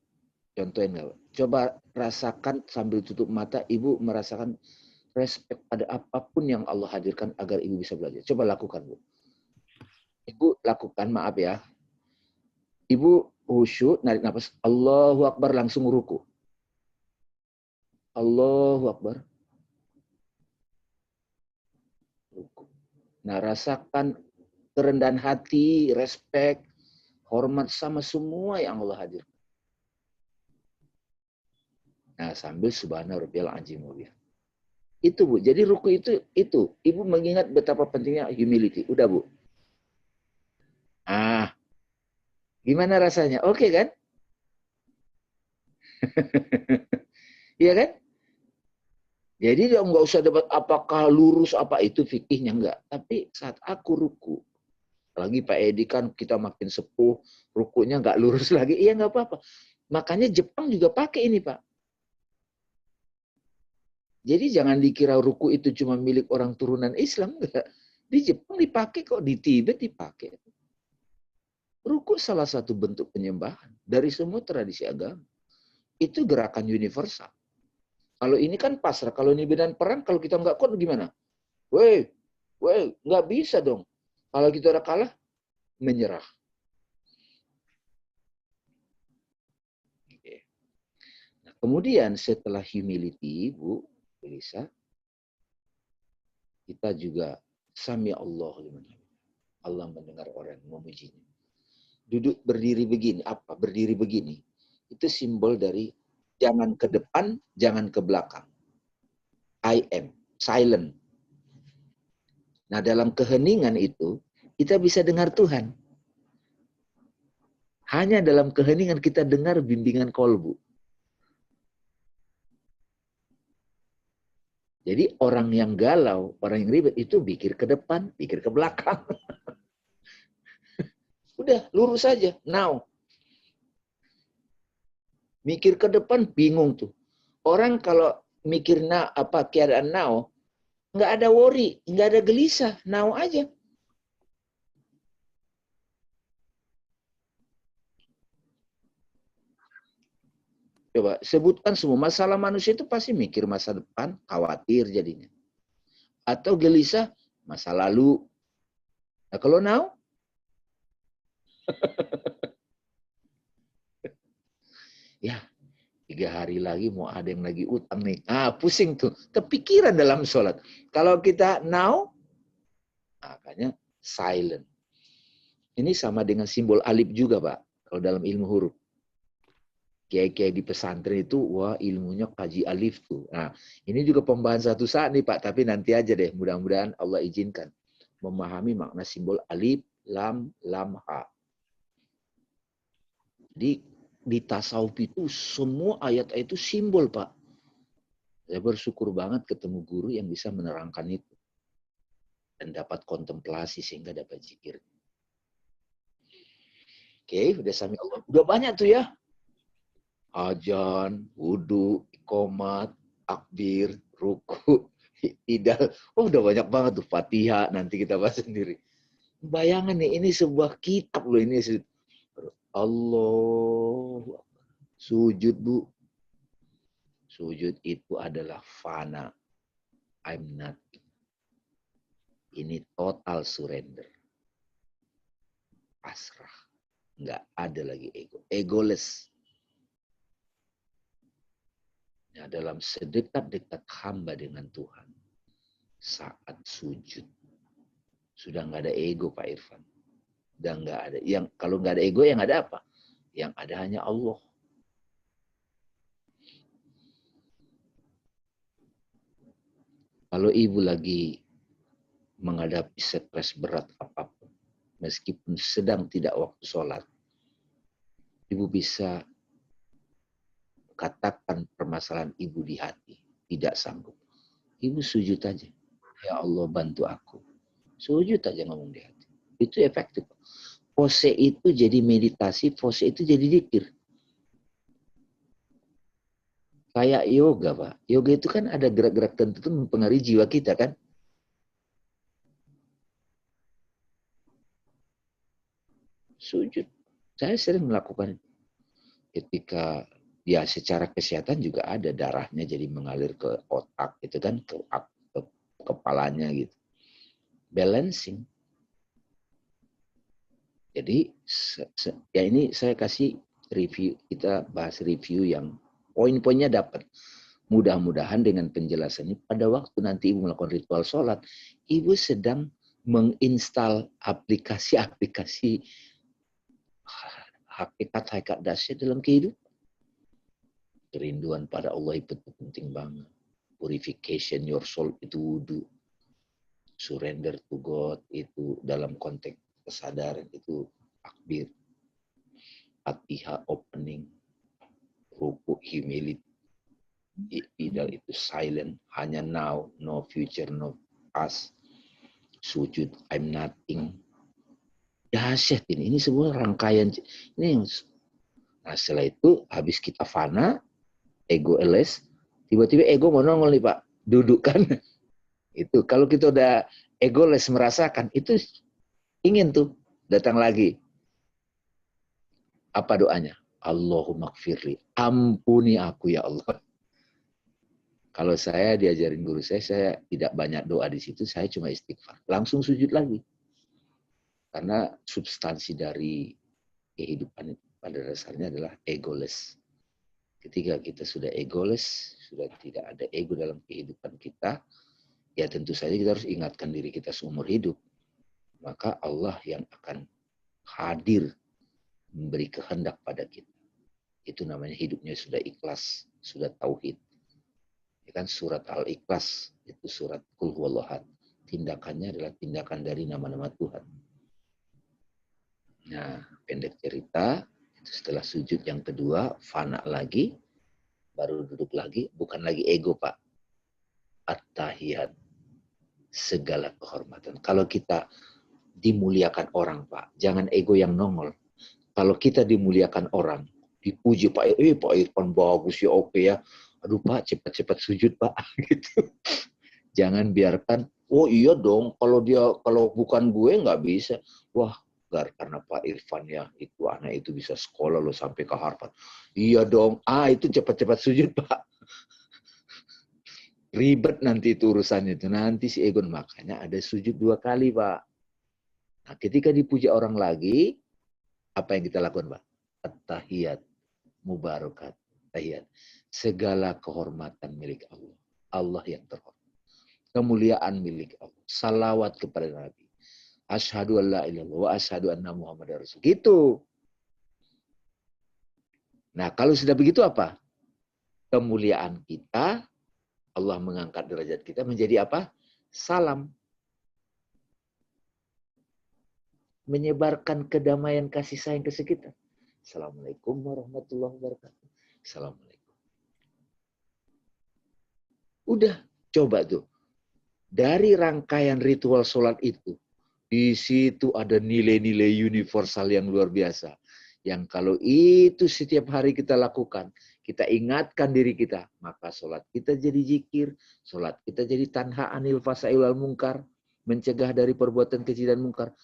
Contohin nggak? Coba rasakan sambil tutup mata, Ibu merasakan respect pada apapun yang Allah hadirkan agar Ibu bisa belajar. Coba lakukan, Bu. Ibu lakukan, maaf ya. Ibu khusyuk, narik nafas, Allahu Akbar, langsung ruku. Allahu Akbar. Ruku. Nah, rasakan kerendahan hati, respect, hormat sama semua yang Allah hadirkan. Nah, sambil subhana rabbiyal azim wa bihamdihi. Itu Bu. Jadi ruku itu. Ibu mengingat betapa pentingnya humility. Udah Bu. Ah, gimana rasanya? Oke kan? Iya kan? Jadi nggak usah debat apakah lurus apa itu fikihnya enggak. Tapi saat aku ruku, lagi Pak Edi kan kita makin sepuh, rukunya nggak lurus lagi. Iya nggak apa-apa. Makanya Jepang juga pakai ini Pak. Jadi jangan dikira ruku itu cuma milik orang turunan Islam. Enggak. Di Jepang dipakai kok, di Tibet dipakai. Ruku salah satu bentuk penyembahan dari semua tradisi agama. Itu gerakan universal. Kalau ini kan pasrah, kalau ini medan perang, kalau kita nggak kuat gimana? Weh, nggak bisa dong. Kalau kita udah kalah, menyerah. Nah, kemudian setelah humility, Bu Elisa, kita juga sami Allah liman hamid. Allah mendengar orang yang memujinya. Duduk berdiri begini, apa? Berdiri begini. Itu simbol dari jangan ke depan, jangan ke belakang. I am, silent. Nah, dalam keheningan itu, kita bisa dengar Tuhan. Hanya dalam keheningan kita dengar bimbingan kolbu. Jadi orang yang galau, orang yang ribet itu pikir ke depan, pikir ke belakang. Udah, lurus saja. Now. Mikir ke depan bingung tuh. Orang kalau mikir apa keadaan now, nggak ada worry, nggak ada gelisah, now aja. Coba sebutkan semua masalah manusia itu pasti mikir masa depan, khawatir jadinya. Atau gelisah, masa lalu. Nah kalau now, ya 3 hari lagi mau ada yang lagi utang nih. Ah pusing tuh, kepikiran dalam sholat. Kalau kita now, makanya silent. Ini sama dengan simbol alif juga Pak, kalau dalam ilmu huruf. Kiai-kiai di pesantren itu, wah ilmunya kaji alif tuh. Nah, ini juga pembahasan satu saat nih Pak, tapi nanti aja deh, mudah-mudahan Allah izinkan. Memahami makna simbol alif, lam, ha. Di tasawuf itu semua ayat-ayat itu simbol Pak. Saya bersyukur banget ketemu guru yang bisa menerangkan itu. Dan dapat kontemplasi sehingga dapat zikir. Oke, udah sami Allah. Udah banyak tuh ya. Ajan, wudu, iqomat, takbir, ruku, idal. Oh, udah banyak banget tuh. Fatihah, nanti kita bahas sendiri. Bayangan nih, ini sebuah kitab loh. Ini Allah. Sujud, Bu. Sujud itu adalah fana. I'm not. Ini total surrender. Pasrah. Nggak ada lagi ego. Egoless. Ya, dalam sedekat-dekat hamba dengan Tuhan. Saat sujud. Sudah nggak ada ego, Pak Irfan. Dan nggak ada. Kalau nggak ada ego, yang ada apa? Yang ada hanya Allah. Kalau ibu lagi menghadapi stres berat apapun, meskipun sedang tidak waktu sholat, ibu bisa katakan permasalahan ibu di hati, tidak sanggup. Ibu sujud aja. Ya Allah, bantu aku. Sujud aja ngomong di hati. Itu efektif. Pose itu jadi meditasi, pose itu jadi zikir. Kayak yoga, Pak. Yoga itu kan ada gerak-gerak tertentu mempengaruhi jiwa kita, kan? Sujud. Saya sering melakukan itu. Ketika ya secara kesehatan juga ada darahnya jadi mengalir ke otak, itu kan ke kepalanya gitu. Balancing. Jadi ya ini saya kasih review, kita bahas review yang poin-poinnya dapat. Mudah-mudahan dengan penjelasan ini pada waktu nanti ibu melakukan ritual sholat, ibu sedang menginstal aplikasi-aplikasi hakikat dahsyat dalam kehidupan. Kerinduan pada Allah itu penting banget. Purification your soul itu wudu. Surrender to God itu dalam konteks kesadaran itu takbir. Fatihah opening. Ruku humility. Idal itu silent. Hanya now, no future, no past. Sujud, I'm nothing. Dahsyat ini semua rangkaian. Ini yang. Nah setelah itu habis kita fana, ego les, tiba-tiba ego mau nongol nih Pak, duduk kan. Itu kalau kita udah ego les merasakan, itu ingin tuh datang lagi. Apa doanya? Allahumma gfirli, ampuni aku ya Allah. Kalau saya diajarin guru saya tidak banyak doa di situ, saya cuma istighfar. Langsung sujud lagi. Karena substansi dari kehidupan itu pada dasarnya adalah egoless. Ketika kita sudah egoless, sudah tidak ada ego dalam kehidupan kita, ya tentu saja kita harus ingatkan diri kita seumur hidup. Maka Allah yang akan hadir memberi kehendak pada kita. Itu namanya hidupnya sudah ikhlas, sudah tauhid. Ya kan surat Al-Ikhlas, itu surat Qul Huwallahu Ahad. Tindakannya adalah tindakan dari nama-nama Tuhan. Nah, pendek cerita, itu setelah sujud yang kedua, fana lagi, baru duduk lagi, bukan lagi ego Pak. At-tahiyat, segala kehormatan. Kalau kita dimuliakan orang Pak, jangan ego yang nongol. Kalau kita dimuliakan orang, dipuji Pak, Pak Irfan bagus ya, oke ya. Aduh Pak, cepat-cepat sujud Pak. Gitu. Jangan biarkan, oh iya dong, kalau bukan gue nggak bisa. Wah, karena Pak Irfan ya, itu anak itu bisa sekolah loh sampai ke Harvard. Iya dong, itu cepat-cepat sujud Pak. Ribet nanti itu urusannya itu. Nanti si Egon, makanya ada sujud 2 kali Pak. Nah, ketika dipuji orang lagi, apa yang kita lakukan Pak? At-tahiyat, mubarakat, tahiyat. Segala kehormatan milik Allah. Allah yang terhormat. Kemuliaan milik Allah. Salawat kepada Nabi. Asyhadu an la ilaha illallah wa asyhadu anna Muhammadar Rasul. Gitu. Nah, kalau sudah begitu apa? Kemuliaan kita, Allah mengangkat derajat kita menjadi apa? Salam. Menyebarkan kedamaian kasih sayang ke sekitar. Assalamualaikum warahmatullahi wabarakatuh. Assalamualaikum. Udah, coba tuh. Dari rangkaian ritual sholat itu, di situ ada nilai-nilai universal yang luar biasa. Yang kalau itu setiap hari kita lakukan, kita ingatkan diri kita, maka sholat kita jadi zikir, sholat kita jadi tanha anil fasail wal munkar, mencegah dari perbuatan keji dan mungkar.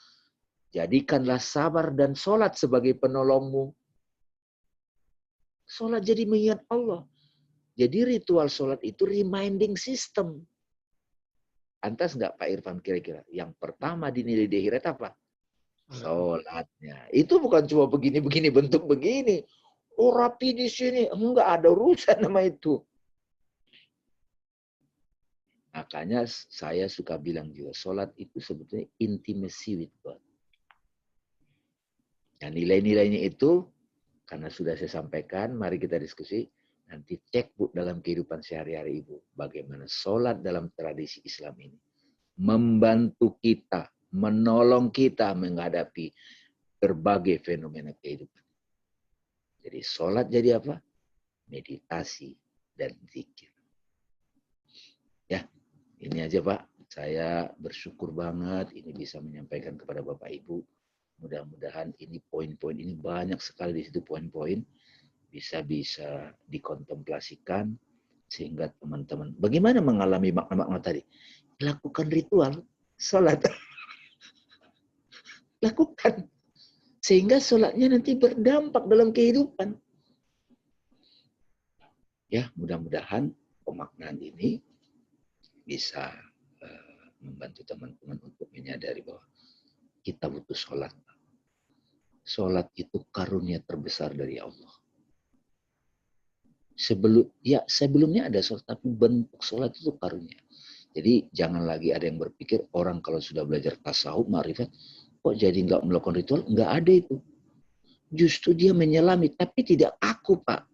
Jadikanlah sabar dan sholat sebagai penolongmu. Sholat jadi mengingat Allah. Jadi ritual sholat itu reminding system. Pantas nggak Pak Irfan kira-kira? Yang pertama dinilai di akhirat apa? Sholatnya. Itu bukan cuma begini-begini, bentuk begini. Oh rapi di sini. Enggak ada urusan sama itu. Makanya saya suka bilang juga, sholat itu sebetulnya intimacy with God. Nah, nilai-nilainya itu, karena sudah saya sampaikan, mari kita diskusi. Nanti cek Bu dalam kehidupan sehari-hari Ibu. Bagaimana sholat dalam tradisi Islam ini. Membantu kita, menolong kita menghadapi berbagai fenomena kehidupan. Jadi sholat jadi apa? Meditasi dan zikir. Ya, ini aja Pak. Saya bersyukur banget ini bisa menyampaikan kepada Bapak Ibu. Mudah-mudahan ini poin-poin ini banyak sekali di situ poin-poin bisa dikontemplasikan sehingga teman-teman bagaimana mengalami makna-makna tadi? Lakukan ritual sholat. Lakukan. Sehingga sholatnya nanti berdampak dalam kehidupan. Ya, mudah-mudahan pemaknaan ini bisa membantu teman-teman untuk menyadari bahwa kita butuh sholat. Sholat itu karunia terbesar dari Allah. Sebelumnya ada sholat, tapi bentuk sholat itu karunia. Jadi jangan lagi ada yang berpikir orang kalau sudah belajar tasawuf, ma'rifat, kok jadi nggak melakukan ritual? Nggak ada itu. Justru dia menyelami, tapi tidak kaku Pak.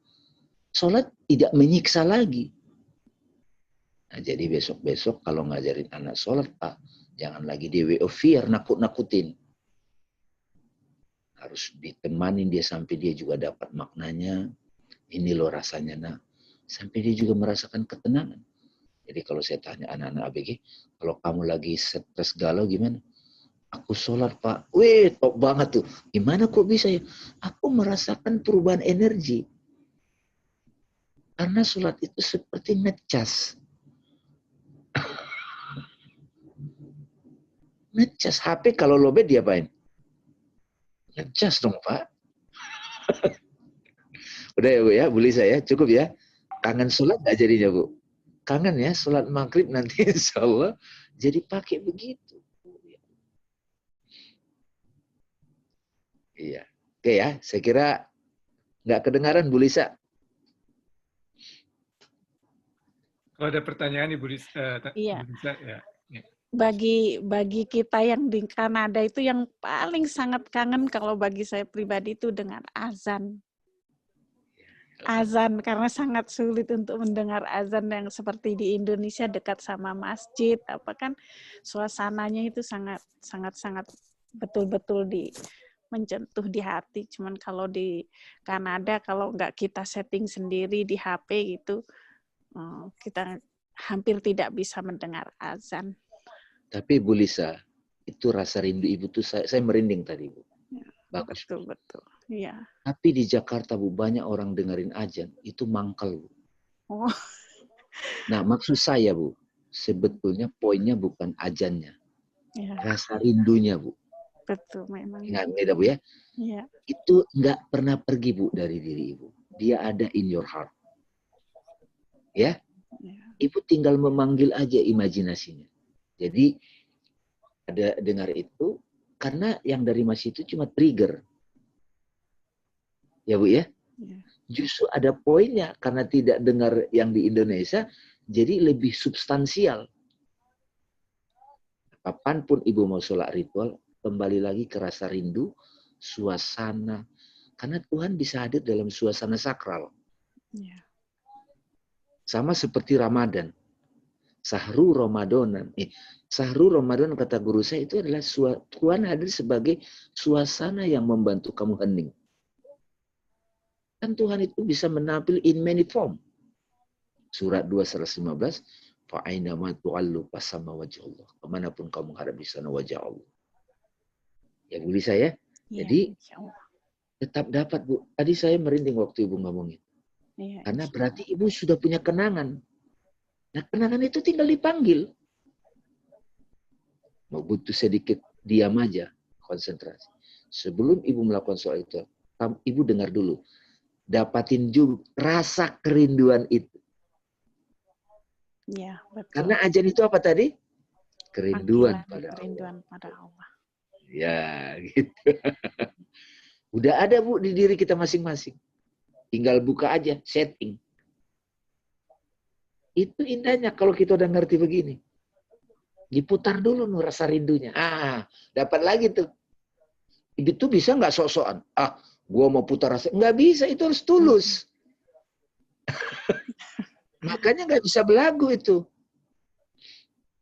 Sholat tidak menyiksa lagi. Nah, jadi besok-besok kalau ngajarin anak sholat Pak, jangan lagi di way of fear, nakut-nakutin. Harus ditemanin dia sampai dia juga dapat maknanya. Ini loh rasanya nak. Sampai dia juga merasakan ketenangan. Jadi kalau saya tanya anak-anak ABG, kalau kamu lagi stres galau gimana? Aku sholat Pak. Wih, top banget tuh. Gimana kok bisa ya? Aku merasakan perubahan energi. Karena sholat itu seperti ngecas. Ngecas HP kalau lobet diapain? Ngecas dong Pak. Udah ya Bu ya, Bu Lisa ya, cukup ya. Kangen sholat nggak jadinya Bu? Kangen ya, sholat maghrib nanti insya Allah jadi pakai begitu. Iya. Oke ya, saya kira nggak kedengaran Bu Lisa. Kalau ada pertanyaan Ibu Lisa, Iya. Bu Lisa ya. Bagi kita yang di Kanada itu yang paling sangat kangen kalau bagi saya pribadi itu dengan azan. Azan, karena sangat sulit untuk mendengar azan yang seperti di Indonesia dekat sama masjid, apa kan suasananya itu sangat betul-betul mencentuh di hati. Cuman kalau di Kanada kalau nggak kita setting sendiri di HP gitu, kita hampir tidak bisa mendengar azan. Tapi Bu Lisa, itu rasa rindu Ibu tuh saya merinding tadi Bu. Ya, bagus. Betul. Iya. Tapi di Jakarta Bu, banyak orang dengerin azan, itu mangkal Bu. Oh. Nah maksud saya Bu, sebetulnya poinnya bukan azannya. Ya. Rasa rindunya Bu. Betul memang. Ingat beda Bu ya? Iya. Itu nggak pernah pergi Bu dari diri Ibu. Dia ada in your heart. Ya? Ibu tinggal memanggil aja imajinasinya. Jadi ada dengar itu, karena yang dari masjid itu cuma trigger. Ya Bu ya? Justru ada poinnya, karena tidak dengar yang di Indonesia, jadi lebih substansial. Kapanpun Ibu mau sholat ritual, kembali lagi ke rasa rindu, suasana. Karena Tuhan bisa hadir dalam suasana sakral. Sama seperti Ramadan. Sahru Ramadan. Sahru Ramadan kata guru saya itu adalah Tuhan hadir sebagai suasana yang membantu kamu hening. Kan Tuhan itu bisa menampil in many form. Surat 2:15, fa'ainama tu'allu fasama wajh Allah. Kemanapun kamu menghadap di sana wajah Allah. Ya Bu Lisa ya. Jadi Tetap dapat, Bu. Tadi saya merinding waktu Ibu ngomongin. Iya, Karena berarti Ibu sudah punya kenangan. Nah, kenangan itu tinggal dipanggil. Mau butuh sedikit diam aja, konsentrasi. Sebelum Ibu melakukan soal itu, Ibu dengar dulu. Dapatin juga rasa kerinduan itu. iya, betul. Karena ajan itu apa tadi? Kerinduan Panggilan, pada kerinduan Allah. pada Allah. Ya, gitu. Udah ada, Bu, di diri kita masing-masing. Tinggal buka aja, setting. Itu indahnya kalau kita udah ngerti begini. Diputar dulu nih rasa rindunya. Dapat lagi tuh. Itu bisa nggak sok-sokan? Gua mau putar rasa. Nggak bisa, itu harus tulus. Makanya nggak bisa belagu itu.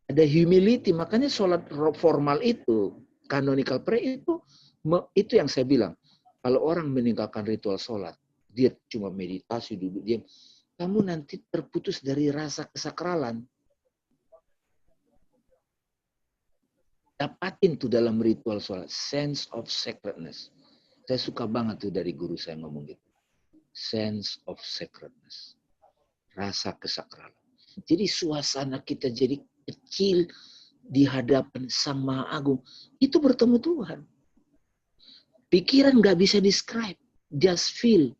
Ada humility, makanya sholat formal itu, canonical prayer itu yang saya bilang. Kalau orang meninggalkan ritual sholat, dia cuma meditasi, duduk diam, kamu nanti terputus dari rasa kesakralan. Dapatin tuh dalam ritual sholat, sense of sacredness. Saya suka banget tuh dari guru saya ngomong gitu. Sense of sacredness. Rasa kesakralan. Jadi suasana kita jadi kecil di hadapan Sang Maha Agung. Itu bertemu Tuhan. Pikiran nggak bisa describe. Just feel.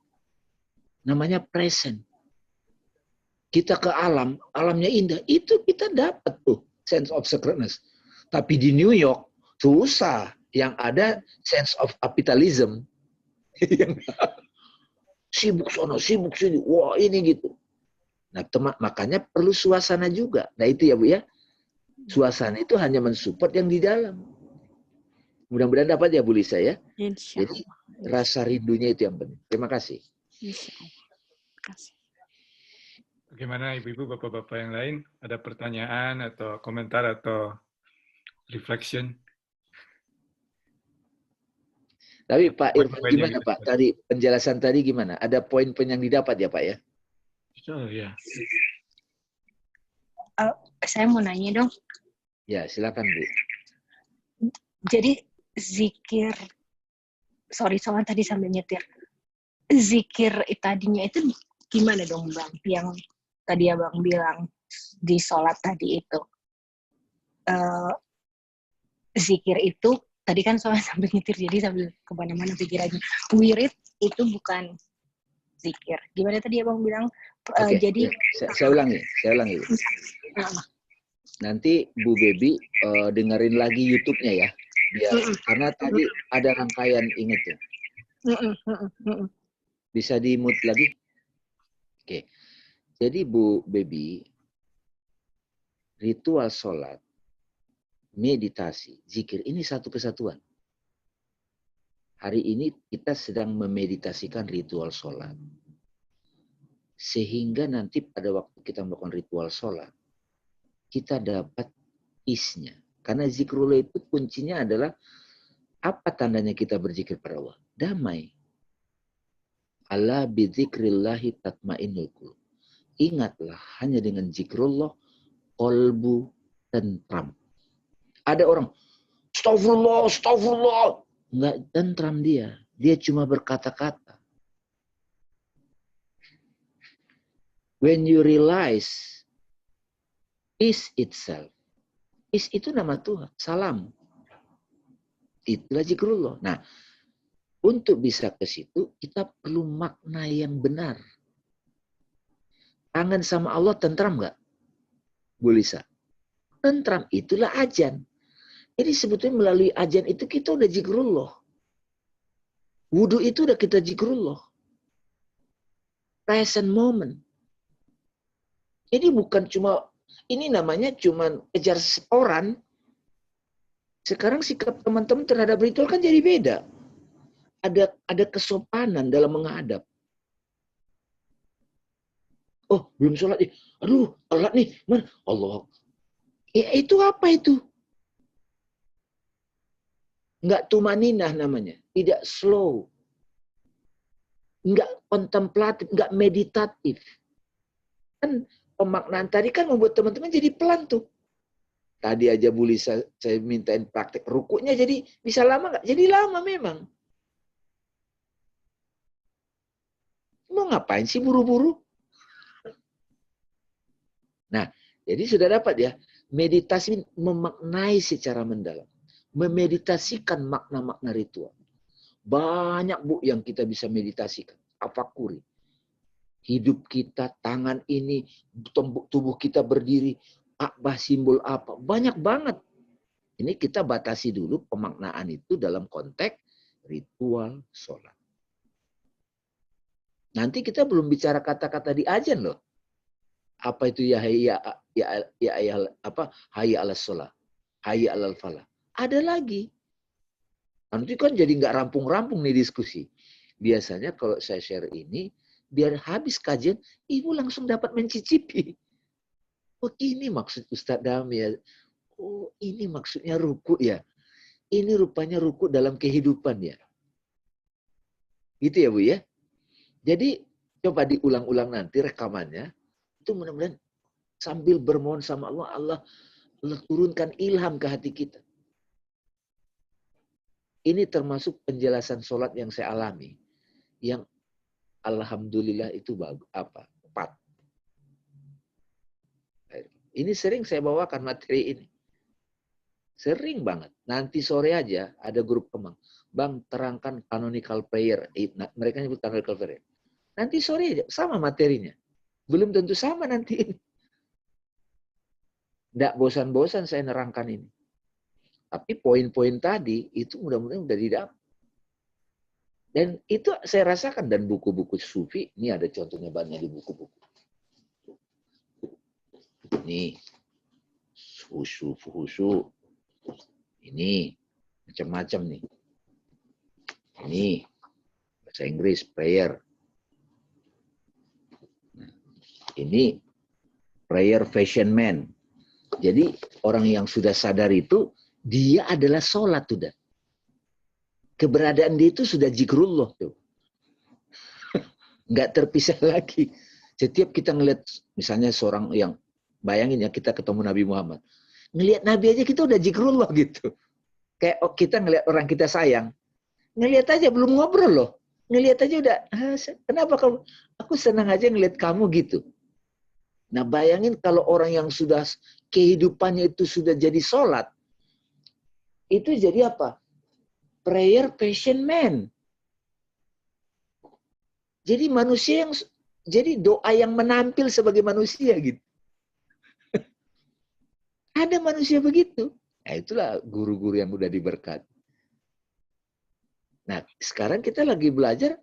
Namanya present. Kita ke alam, alamnya indah. Itu kita dapat tuh sense of sacredness. Tapi di New York, susah. Yang ada sense of capitalism. Sibuk sono, sibuk sini. Wah, ini gitu. Nah, makanya perlu suasana juga. Nah, itu ya, Bu ya. Suasana itu hanya mensupport yang di dalam. Mudah-mudahan dapat ya, Bu Lisa ya. Insya Jadi, Allah. rasa rindunya itu yang penting. Terima kasih. Insya Allah. Terima kasih. Bagaimana Ibu-Ibu, Bapak-Bapak yang lain? Ada pertanyaan atau komentar atau reflection? Tapi Pak Irfan Poin-poin yang gimana Pak? kita- Tadi penjelasan tadi gimana? Ada poin-poin yang didapat ya Pak ya? Oh ya. Saya mau nanya dong. Ya silakan Bu. Jadi zikir, soalnya tadi sambil nyetir. Zikir tadinya itu gimana dong Bang? Yang tadi Abang bilang di sholat tadi itu. Zikir itu, tadi kan soalnya sambil nyetir, jadi sambil kemana-mana pikirannya. Wirid itu bukan zikir. Gimana tadi Abang bilang? Oke, Jadi saya ulangi. Bu. Nanti Bu Baby dengerin lagi YouTube-nya ya. Biar, karena tadi ada rangkaian, ingat ya. Bisa di-mute lagi? Oke. Jadi Bu Baby, ritual sholat, meditasi, zikir, ini satu kesatuan. Hari ini kita sedang memeditasikan ritual sholat. Sehingga nanti pada waktu kita melakukan ritual sholat, kita dapat peace-nya. Karena zikrullah itu kuncinya adalah, apa tandanya kita berzikir pada Allah? Damai. Ala bidzikrillahi tatmainnul qulub. Ingatlah, hanya dengan zikrullah, kolbu tentram. Ada orang, astagfirullah, astagfirullah. Enggak tentram dia. Dia cuma berkata-kata. When you realize peace itself. Peace itu nama Tuhan. Salam. Itulah zikrullah. Nah, untuk bisa ke situ, kita perlu makna yang benar. Kangen sama Allah, tentram nggak? Bu Lisa? Tentram, itulah ajan. Jadi sebetulnya melalui ajan itu kita udah zikrullah. Wudhu itu udah kita zikrullah. Present moment. Jadi bukan cuma, ini namanya cuma kejar setoran. Sekarang sikap teman-teman terhadap ritual kan jadi beda. Ada kesopanan dalam menghadap. Oh, belum sholat nih. Aduh, telat nih. Mana? Allah. Ya, itu apa itu? Enggak tumaninah namanya. Tidak slow. Enggak kontemplatif, enggak meditatif. Kan pemaknaan tadi kan membuat teman-teman jadi pelan tuh. Tadi aja Bu Lisa, saya mintain praktek rukuknya jadi bisa lama nggak? Jadi lama memang. Mau ngapain sih buru-buru? Nah, jadi sudah dapat ya, meditasi memaknai secara mendalam. Memeditasikan makna-makna ritual. Banyak Bu yang kita bisa meditasikan. Tafakuri. Hidup kita, tangan ini, tubuh kita berdiri, apa simbol apa. Banyak banget. Ini kita batasi dulu pemaknaan itu dalam konteks ritual sholat. Nanti kita belum bicara kata-kata di azan loh. Apa itu ya hayya apa hayya 'alas shalah, hayya 'alal falah. Ada lagi. Nanti kan jadi nggak rampung-rampung nih diskusi. Biasanya kalau saya share ini, biar habis kajian, ibu langsung dapat mencicipi. Oh ini maksud Ustadz Dami ya. Oh ini maksudnya ruku ya. Ini rupanya ruku dalam kehidupan ya. Gitu ya Bu ya. Jadi coba diulang-ulang nanti rekamannya. Itu mudah-mudahan sambil bermohon sama Allah, Allah turunkan ilham ke hati kita. Ini termasuk penjelasan sholat yang saya alami. Yang alhamdulillah itu bagus. Tepat. Ini sering saya bawakan materi ini. Sering banget. Nanti sore aja ada grup Kemang. Bang, terangkan canonical prayer. Mereka nyebut canonical prayer. Nanti sore aja, sama materinya. Belum tentu sama nanti ini. Nggak bosan-bosan saya nerangkan ini. Tapi poin-poin tadi itu mudah-mudahan udah didapat. Dan itu saya rasakan. Dan buku-buku sufi, ini ada contohnya banyak di buku-buku. Ini khusyuk. Ini macam-macam nih. Ini bahasa Inggris prayer. Nah, ini prayer fashion man. Jadi orang yang sudah sadar itu dia adalah sholat sudah. Keberadaan dia itu sudah zikrullah tuh. Nggak terpisah lagi. Setiap kita ngelihat misalnya seorang yang bayangin ya kita ketemu Nabi Muhammad. Ngelihat Nabi aja kita udah zikrullah gitu. Kayak kita ngelihat orang kita sayang. Ngelihat aja belum ngobrol loh. Ngelihat aja udah, kenapa kamu? Aku senang aja ngelihat kamu gitu. Nah bayangin kalau orang yang sudah kehidupannya itu sudah jadi sholat. Itu jadi apa? Prayer passion man. Jadi manusia yang, jadi doa yang menampil sebagai manusia gitu. Ada manusia begitu. Nah itulah guru-guru yang udah diberkati. Nah sekarang kita lagi belajar,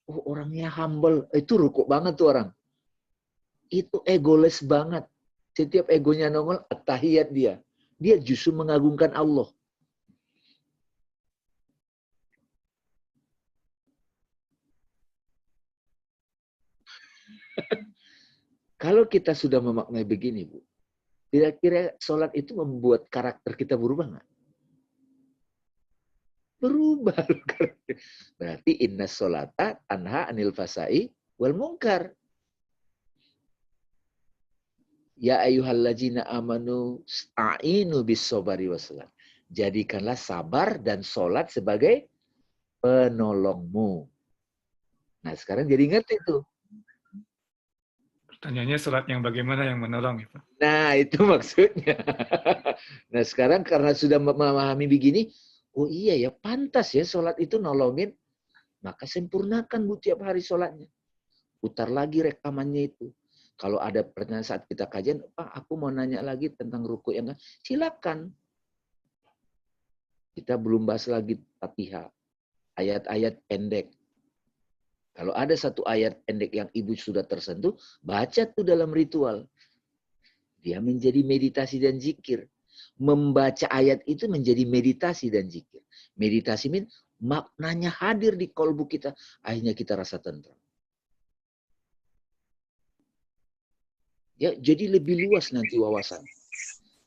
oh orangnya humble, itu rukuk banget tuh orang. Itu egoless banget. Setiap egonya nongol, at-tahiyat dia. Dia justru mengagungkan Allah. Kalau kita sudah memaknai begini, Bu, kira-kira sholat itu membuat karakter kita berubah nggak? Berubah. Berarti inna sholata tanha anil fasai wal munkar. Ya ayyuhallazina amanu sta'inu bis sobari wassalat. Jadikanlah sabar dan sholat sebagai penolongmu. Nah sekarang jadi ngerti tuh. Pertanyaannya sholat yang bagaimana yang menolong itu? Nah itu maksudnya. Nah sekarang karena sudah memahami begini, oh iya ya pantas ya sholat itu nolongin. Maka sempurnakan Bu tiap hari sholatnya. Putar lagi rekamannya itu. Kalau ada pertanyaan saat kita kajian, Pak, aku mau nanya lagi tentang ruku yang silakan. Kita belum bahas lagi Fatihah. Ayat-ayat pendek. Kalau ada satu ayat pendek yang ibu sudah tersentuh, baca tuh dalam ritual. Dia menjadi meditasi dan zikir. Membaca ayat itu menjadi meditasi dan zikir. Meditasi maknanya hadir di kolbu kita. Akhirnya kita rasa tenang. Ya, jadi lebih luas nanti wawasan.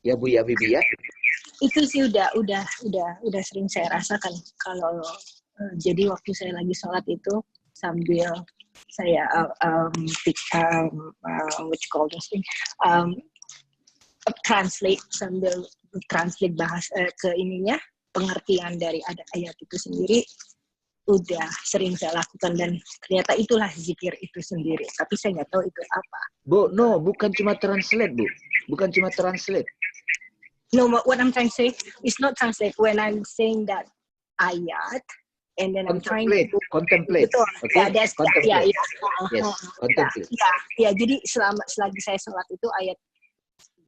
Ya Bu ya Bibi ya. Itu sih udah sering saya rasakan kalau jadi waktu saya lagi sholat itu sambil saya what you call this thing, sambil translate bahasa ke ininya pengertian dari ada ayat itu sendiri. udah sering saya lakukan dan ternyata itulah zikir itu sendiri. Tapi saya nggak tahu itu apa. Bu, no, bukan cuma translate, Bu. Bukan cuma translate. No, what I'm trying to say is not translate. When I'm saying that ayat, and then I'm trying to Contemplate. betul. Okay? Ya, that's Contemplate. ya. Yes, contemplate. Ya, jadi selagi saya sholat itu ayat,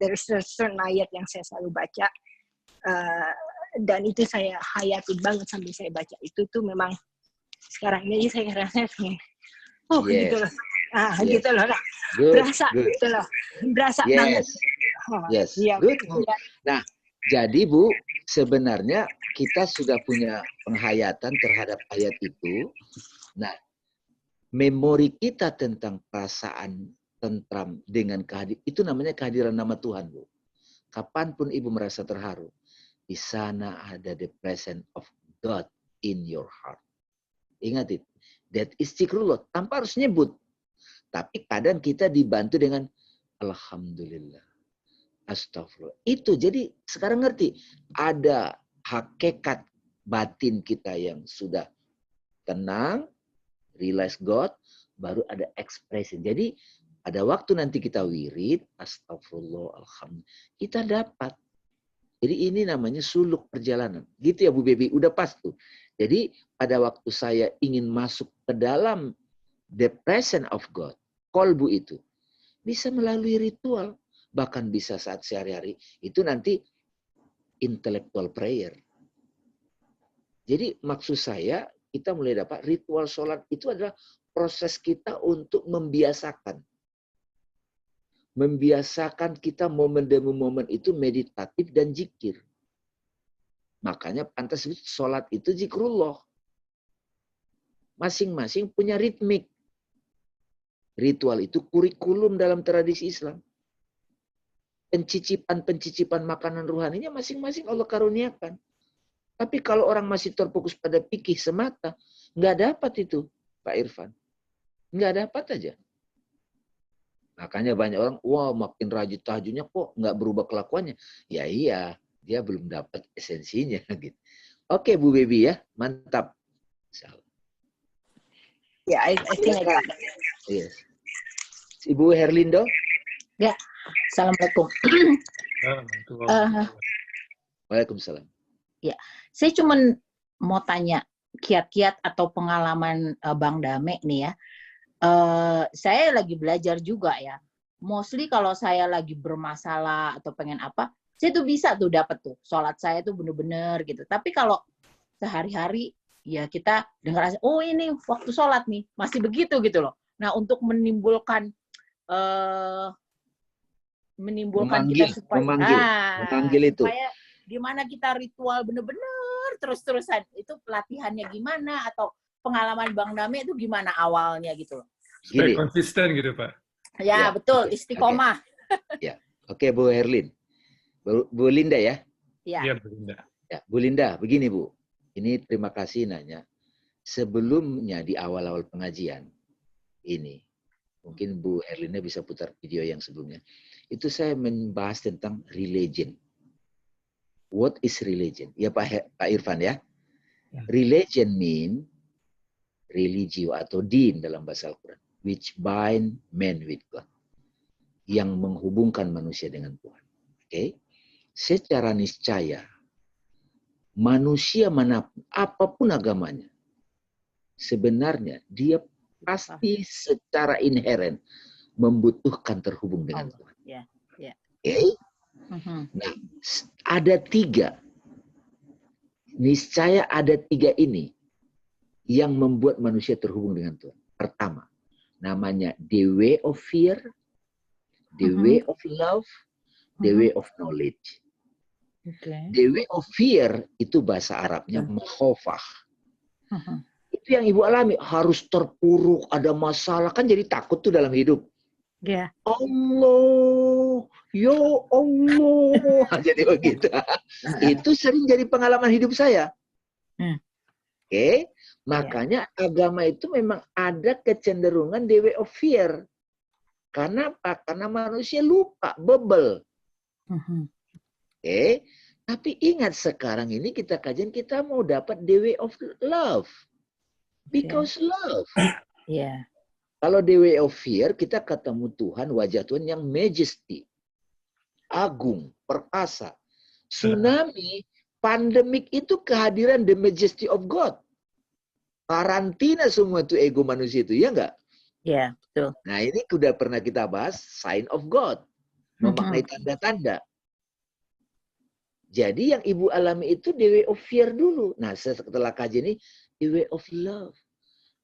there is a certain ayat yang saya selalu baca, dan itu saya hayatin banget sambil saya baca itu tuh memang sekarang ini saya ngerasa gitu loh. Gitu loh. Nah, berasa gitu loh. Berasa banget. Yes. Ya, Good. Nah, jadi Bu, sebenarnya kita sudah punya penghayatan terhadap ayat itu. Nah, memori kita tentang perasaan tentram dengan itu namanya kehadiran nama Tuhan, Bu. Kapanpun Ibu merasa terharu, di sana ada the presence of God in your heart. Ingat itu. That is zikrullah. Tanpa harus nyebut. Tapi kadang kita dibantu dengan Alhamdulillah. Astagfirullah. Itu jadi sekarang ngerti. Ada hakikat batin kita yang sudah tenang. Realize God. Baru ada ekspresi. Jadi ada waktu nanti kita wirid. Astagfirullah. Alhamdulillah. Kita dapat. Jadi ini namanya suluk perjalanan. Gitu ya Bu Baby. Udah pas tuh. Jadi pada waktu saya ingin masuk ke dalam the presence of God, kolbu itu, bisa melalui ritual. Bahkan bisa saat sehari-hari. Itu nanti intellectual prayer. Jadi maksud saya, kita mulai dapat ritual sholat itu adalah proses kita untuk membiasakan. Membiasakan kita momen demi momen itu meditatif dan zikir. Makanya pantas sholat itu zikrullah. Masing-masing punya ritmik. Ritual itu kurikulum dalam tradisi Islam. Pencicipan makanan rohaninya masing-masing Allah karuniakan. Tapi kalau orang masih terfokus pada fikih semata, nggak dapat itu, Pak Irfan. Nggak dapat aja. Makanya banyak orang, wah makin rajin tahajudnya kok nggak berubah kelakuannya. Ya iya, dia belum dapat esensinya. Gitu. Oke Bu Baby ya, mantap. Ya, I think I got it. Yes. Ibu Herlindo? Ya, Assalamualaikum. Waalaikumsalam. Ya, saya cuma mau tanya kiat-kiat atau pengalaman Bang Dame nih ya. Saya lagi belajar juga ya. Mostly kalau saya lagi bermasalah atau pengen apa, saya tuh bisa tuh dapat tuh. Sholat saya tuh bener-bener gitu. Tapi kalau sehari-hari ya kita dengar, oh ini waktu sholat nih, masih begitu gitu loh. Nah untuk menimbulkan memanggil, kita supaya memanggil itu. supaya gimana kita ritual bener-bener terus-terusan, itu pelatihannya gimana atau pengalaman Bang Dame itu gimana awalnya gitu loh. Supaya konsisten gitu Pak. Ya, betul, istiqomah. Ya, oke Bu Herlin. Bu Linda ya? Iya Bu Linda. Ya, Bu Linda, begini Bu. Ini terima kasih nanya. Sebelumnya di awal-awal pengajian ini, mungkin Bu Herlinda bisa putar video yang sebelumnya. Itu saya membahas tentang religion. What is religion? Ya Pak Irfan ya. Religion mean religio atau din dalam bahasa Al-Quran. Which bind man with God. Yang menghubungkan manusia dengan Tuhan. Oke? Secara niscaya, manusia manapun, apapun agamanya, sebenarnya dia pasti secara inheren membutuhkan terhubung dengan Tuhan. Yeah, yeah. Oke? Nah, ada 3. Niscaya ada 3 ini yang membuat manusia terhubung dengan Tuhan. Pertama, namanya the way of fear, the way of love, the way of knowledge. Okay. The way of fear itu bahasa Arabnya makhofah. Itu yang Ibu alami, harus terpuruk, ada masalah, kan jadi takut tuh dalam hidup. Yeah. Allah, ya Allah, jadi begitu. Itu sering jadi pengalaman hidup saya. Oke, makanya agama itu memang ada kecenderungan the way of fear. Karena apa? Karena manusia lupa, bebel. Oke, tapi ingat sekarang ini kita kajian, kita mau dapat the way of love. Because love. Iya. Kalau the way of fear, kita ketemu Tuhan, wajah Tuhan yang majesty. Agung, perkasa. Tsunami, pandemik itu kehadiran the majesty of God. Karantina semua itu ego manusia itu, ya enggak? Iya, betul. Nah ini sudah pernah kita bahas, sign of God. Memaknai tanda-tanda. Jadi yang ibu alami itu the way of fear dulu. Nah setelah kaji ini, the way of love.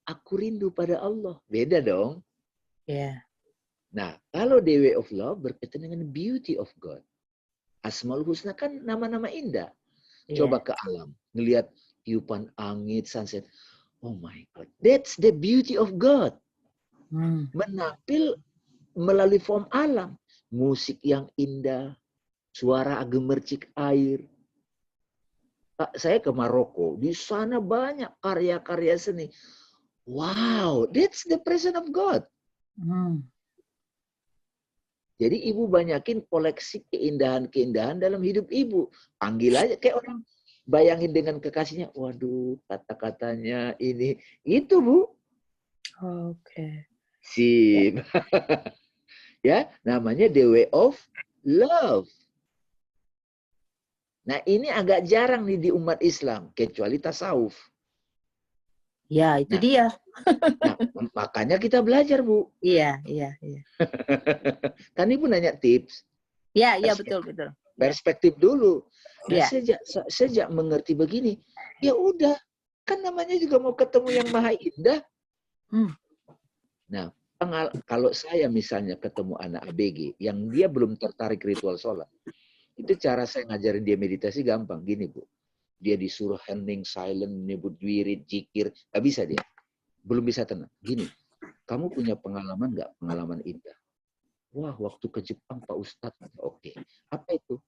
Aku rindu pada Allah. Beda dong. Iya. Nah, kalau the way of love berkaitan dengan beauty of God. Asmaul Husna kan nama-nama indah. Iya. Coba ke alam. Ngelihat tiupan angin, sunset. Oh my God. That's the beauty of God. Menampil melalui form alam. Musik yang indah. Suara gemercik air. Saya ke Maroko. Di sana banyak karya-karya seni. Wow, that's the presence of God. Jadi ibu banyakin koleksi keindahan-keindahan dalam hidup ibu. Panggil aja kayak orang bayangin dengan kekasihnya. Waduh, kata-katanya ini. Itu, Bu. Oke. Sip. Ya, namanya the way of love. Nah, ini agak jarang nih di umat Islam. Kecuali tasawuf. Ya, itu dia. Nah, makanya kita belajar, Bu. Iya. Kan Ibu nanya tips. Iya, betul. Perspektif dulu. Nah, Iya. sejak mengerti begini, ya udah. Kan namanya juga mau ketemu yang maha indah. Nah, kalau saya misalnya ketemu anak ABG, yang dia belum tertarik ritual sholat, itu cara saya ngajarin dia meditasi gampang. Gini, Bu. Dia disuruh hening, silent, nyebut wirid, zikir. Gak bisa dia. Belum bisa tenang. Gini, kamu punya pengalaman nggak? Pengalaman indah. Wah, waktu ke Jepang, Pak Ustadz. Oke. Apa itu?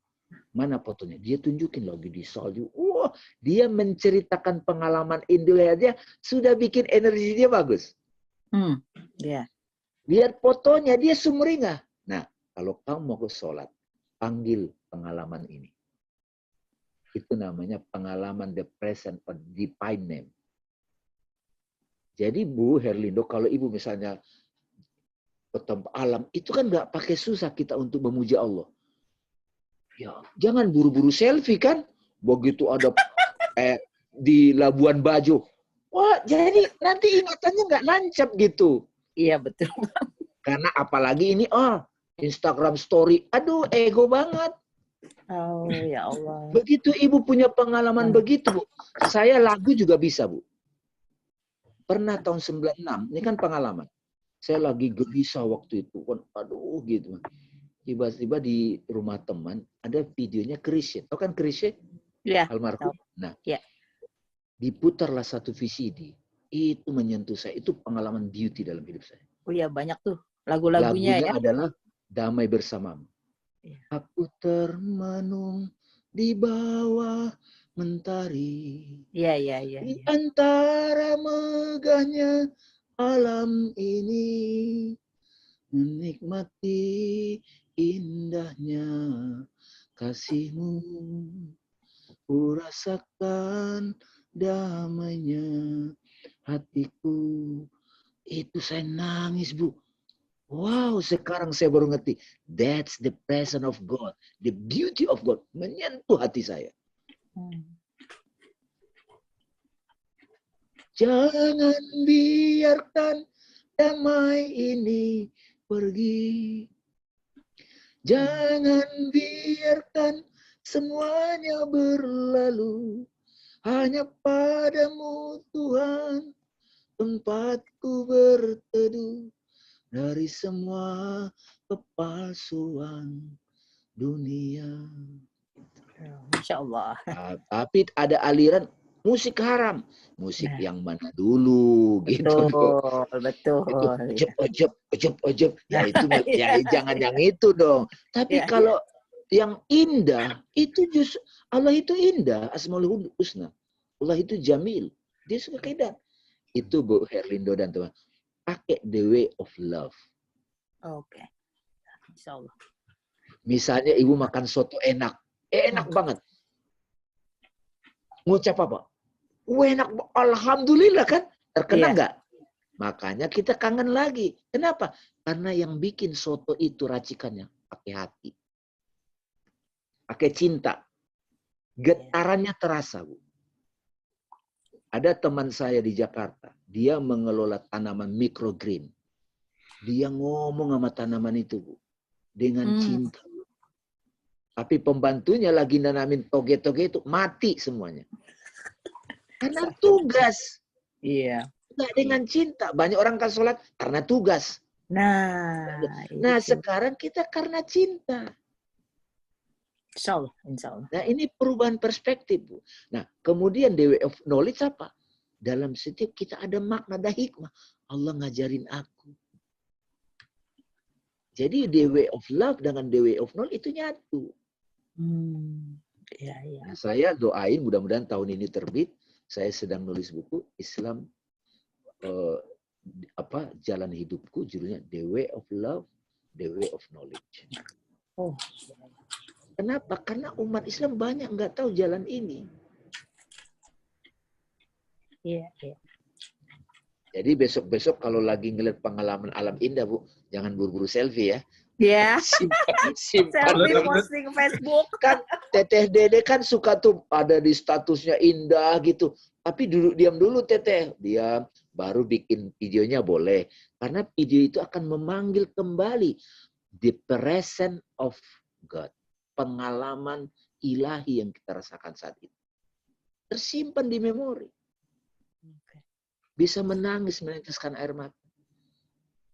Mana fotonya? Dia tunjukin lagi di salju. Wah, dia menceritakan pengalaman indah aja, sudah bikin energi dia bagus. Iya. Lihat fotonya, dia sumringah. Nah, kalau kamu mau ke sholat, panggil pengalaman ini. Itu namanya pengalaman the present or divine name. Jadi Bu Herlindo, kalau Ibu misalnya ke tempat alam, itu kan nggak pakai susah kita untuk memuji Allah. Ya, jangan buru-buru selfie kan. Begitu ada di Labuan Bajo. Wah, jadi nanti ingatannya nggak lancap gitu. Iya, betul. Karena apalagi ini, Instagram story. Aduh, ego banget. Oh, ya Allah. Begitu Ibu punya pengalaman begitu, Bu. Saya lagu juga bisa, Bu. Pernah tahun 96, ini kan pengalaman. Saya lagi gelisah waktu itu. Aduh, gitu. Tiba-tiba di rumah teman, ada videonya Krisye. Tahu kan Krisye? Iya. Almarhum. Nah, ya. Diputarlah satu VCD. Itu menyentuh saya. Itu pengalaman beauty dalam hidup saya. Oh iya, banyak tuh lagu-lagunya ya. Adalah Damai Bersamamu. Ya. Aku termenung di bawah mentari. Iya. Di antara megahnya alam ini, menikmati indahnya kasihmu, ku rasakan damainya hatiku. Itu saya nangis, Bu. Wow, sekarang saya baru ngerti. That's the presence of God. The beauty of God. Menyentuh hati saya. Jangan biarkan damai ini pergi. Jangan biarkan semuanya berlalu. Hanya padamu Tuhan tempatku berteduh. Dari semua kepalsuan dunia. Masya Allah. Tapi ada aliran musik haram. Musik yang mana dulu gitu. Betul. Ojeb. Ya itu ya jangan yang itu dong. Tapi kalau yang indah itu justru Allah itu indah, Asmaul Husna. Allah itu jamil. Dia suka keindahan. Itu Bu Herlindo dan teman. Pakai the way of love. Oke. Insya Allah. Misalnya ibu makan soto enak. Enak banget. Ngucap apa? Enak. Alhamdulillah kan. Terkena Iya. nggak? Makanya kita kangen lagi. Kenapa? Karena yang bikin soto itu racikannya pakai hati. Pakai cinta. Getarannya terasa, Bu. Ada teman saya di Jakarta. Dia mengelola tanaman microgreen. Dia ngomong sama tanaman itu, Bu. Dengan cinta. Tapi pembantunya lagi nanamin toge-toge itu mati semuanya. Karena tugas. Iya. Nggak dengan cinta. Banyak orang kan sholat karena tugas. Nah, Nah, itu. sekarang kita karena cinta. Insya Allah. Nah, ini perubahan perspektif, Bu. Nah, kemudian the way of knowledge apa? Dalam setiap kita ada makna, ada hikmah. Allah ngajarin aku. Jadi the way of love dengan the way of knowledge itu nyatu. Iya, iya. Nah, saya doain mudah-mudahan tahun ini terbit. Saya sedang nulis buku Islam jalan hidupku, judulnya The Way of Love, The Way of Knowledge. Oh. Kenapa? Karena umat Islam banyak nggak tahu jalan ini. Iya, iya. Jadi besok-besok kalau lagi ngeliat pengalaman alam indah, Bu, jangan buru-buru selfie ya. Iya. Simpan. Selfie posting Facebook. Kan Teteh Dede kan suka tuh ada di statusnya indah gitu. Tapi diam dulu Teteh. Diam, baru bikin videonya boleh. Karena video itu akan memanggil kembali the presence of God. Pengalaman ilahi yang kita rasakan saat itu. Tersimpan di memori. Bisa menangis, meneteskan air mata.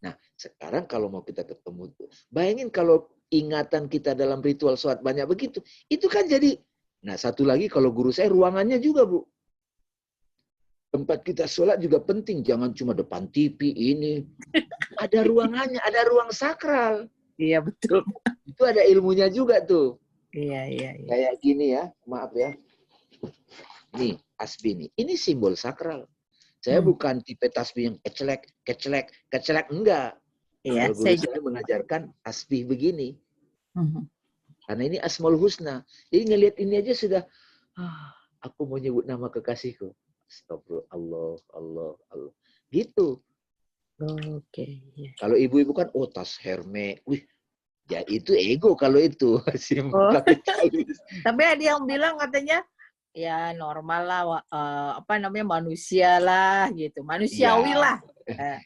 Nah, sekarang kalau mau kita ketemu tuh, bayangin kalau ingatan kita dalam ritual sholat banyak begitu, itu kan jadi. Nah, satu lagi kalau guru saya ruangannya juga, Bu. Tempat kita sholat juga penting, jangan cuma depan TV ini. Ada ruangannya, ada ruang sakral. Iya, betul. Itu ada ilmunya juga tuh. Iya, iya, iya. Kayak gini ya, maaf ya. Nih, tasbih nih. Ini simbol sakral. Saya bukan tipe tasbih yang kecelek, enggak. Iya, Kalau guru saya mengajarkan tasbih begini. Karena ini Asmaul Husna. Jadi ngelihat ini aja sudah, aku mau nyebut nama kekasihku. Astagfirullah, Allah. Gitu. Oke. Iya. Kalau ibu-ibu kan, tas Hermes. Wih, ya itu ego kalau itu. Tapi ada yang bilang katanya, ya normal lah, manusia lah gitu, manusiawi lah.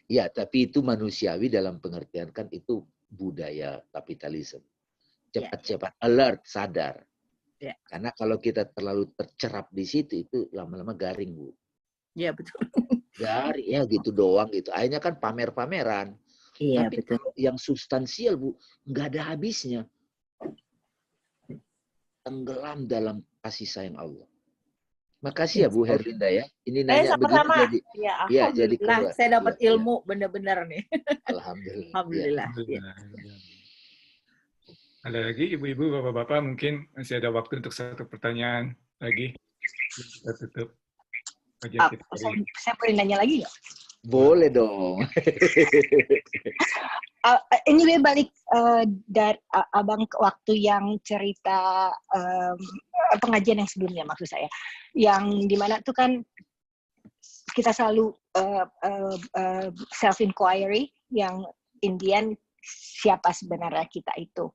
Ya, tapi itu manusiawi dalam pengertian kan itu budaya kapitalisme. Cepat-cepat alert, sadar. Ya. Karena kalau kita terlalu tercerap di situ itu lama-lama garing, Bu. Iya, betul. Garing ya gitu doang gitu. Akhirnya kan pamer-pameran. Iya, tapi betul. kalau yang substansial, Bu, nggak ada habisnya. Tenggelam dalam kasih sayang Allah. Makasih ya Bu Herlinda ya. Ini nanya sama-sama. begini jadi. Ya, jadi alhamdulillah saya dapat ilmu benar-benar nih. Alhamdulillah. Alhamdulillah. Ya. Ada lagi ibu-ibu, bapak-bapak mungkin masih ada waktu untuk satu pertanyaan lagi. Kita tutup. Saya boleh nanya lagi nggak? Boleh dong. Anyway, balik dari Abang ke waktu yang cerita pengajian yang sebelumnya maksud saya. Yang dimana tuh kan kita selalu self-inquiry yang Indian siapa sebenarnya kita itu.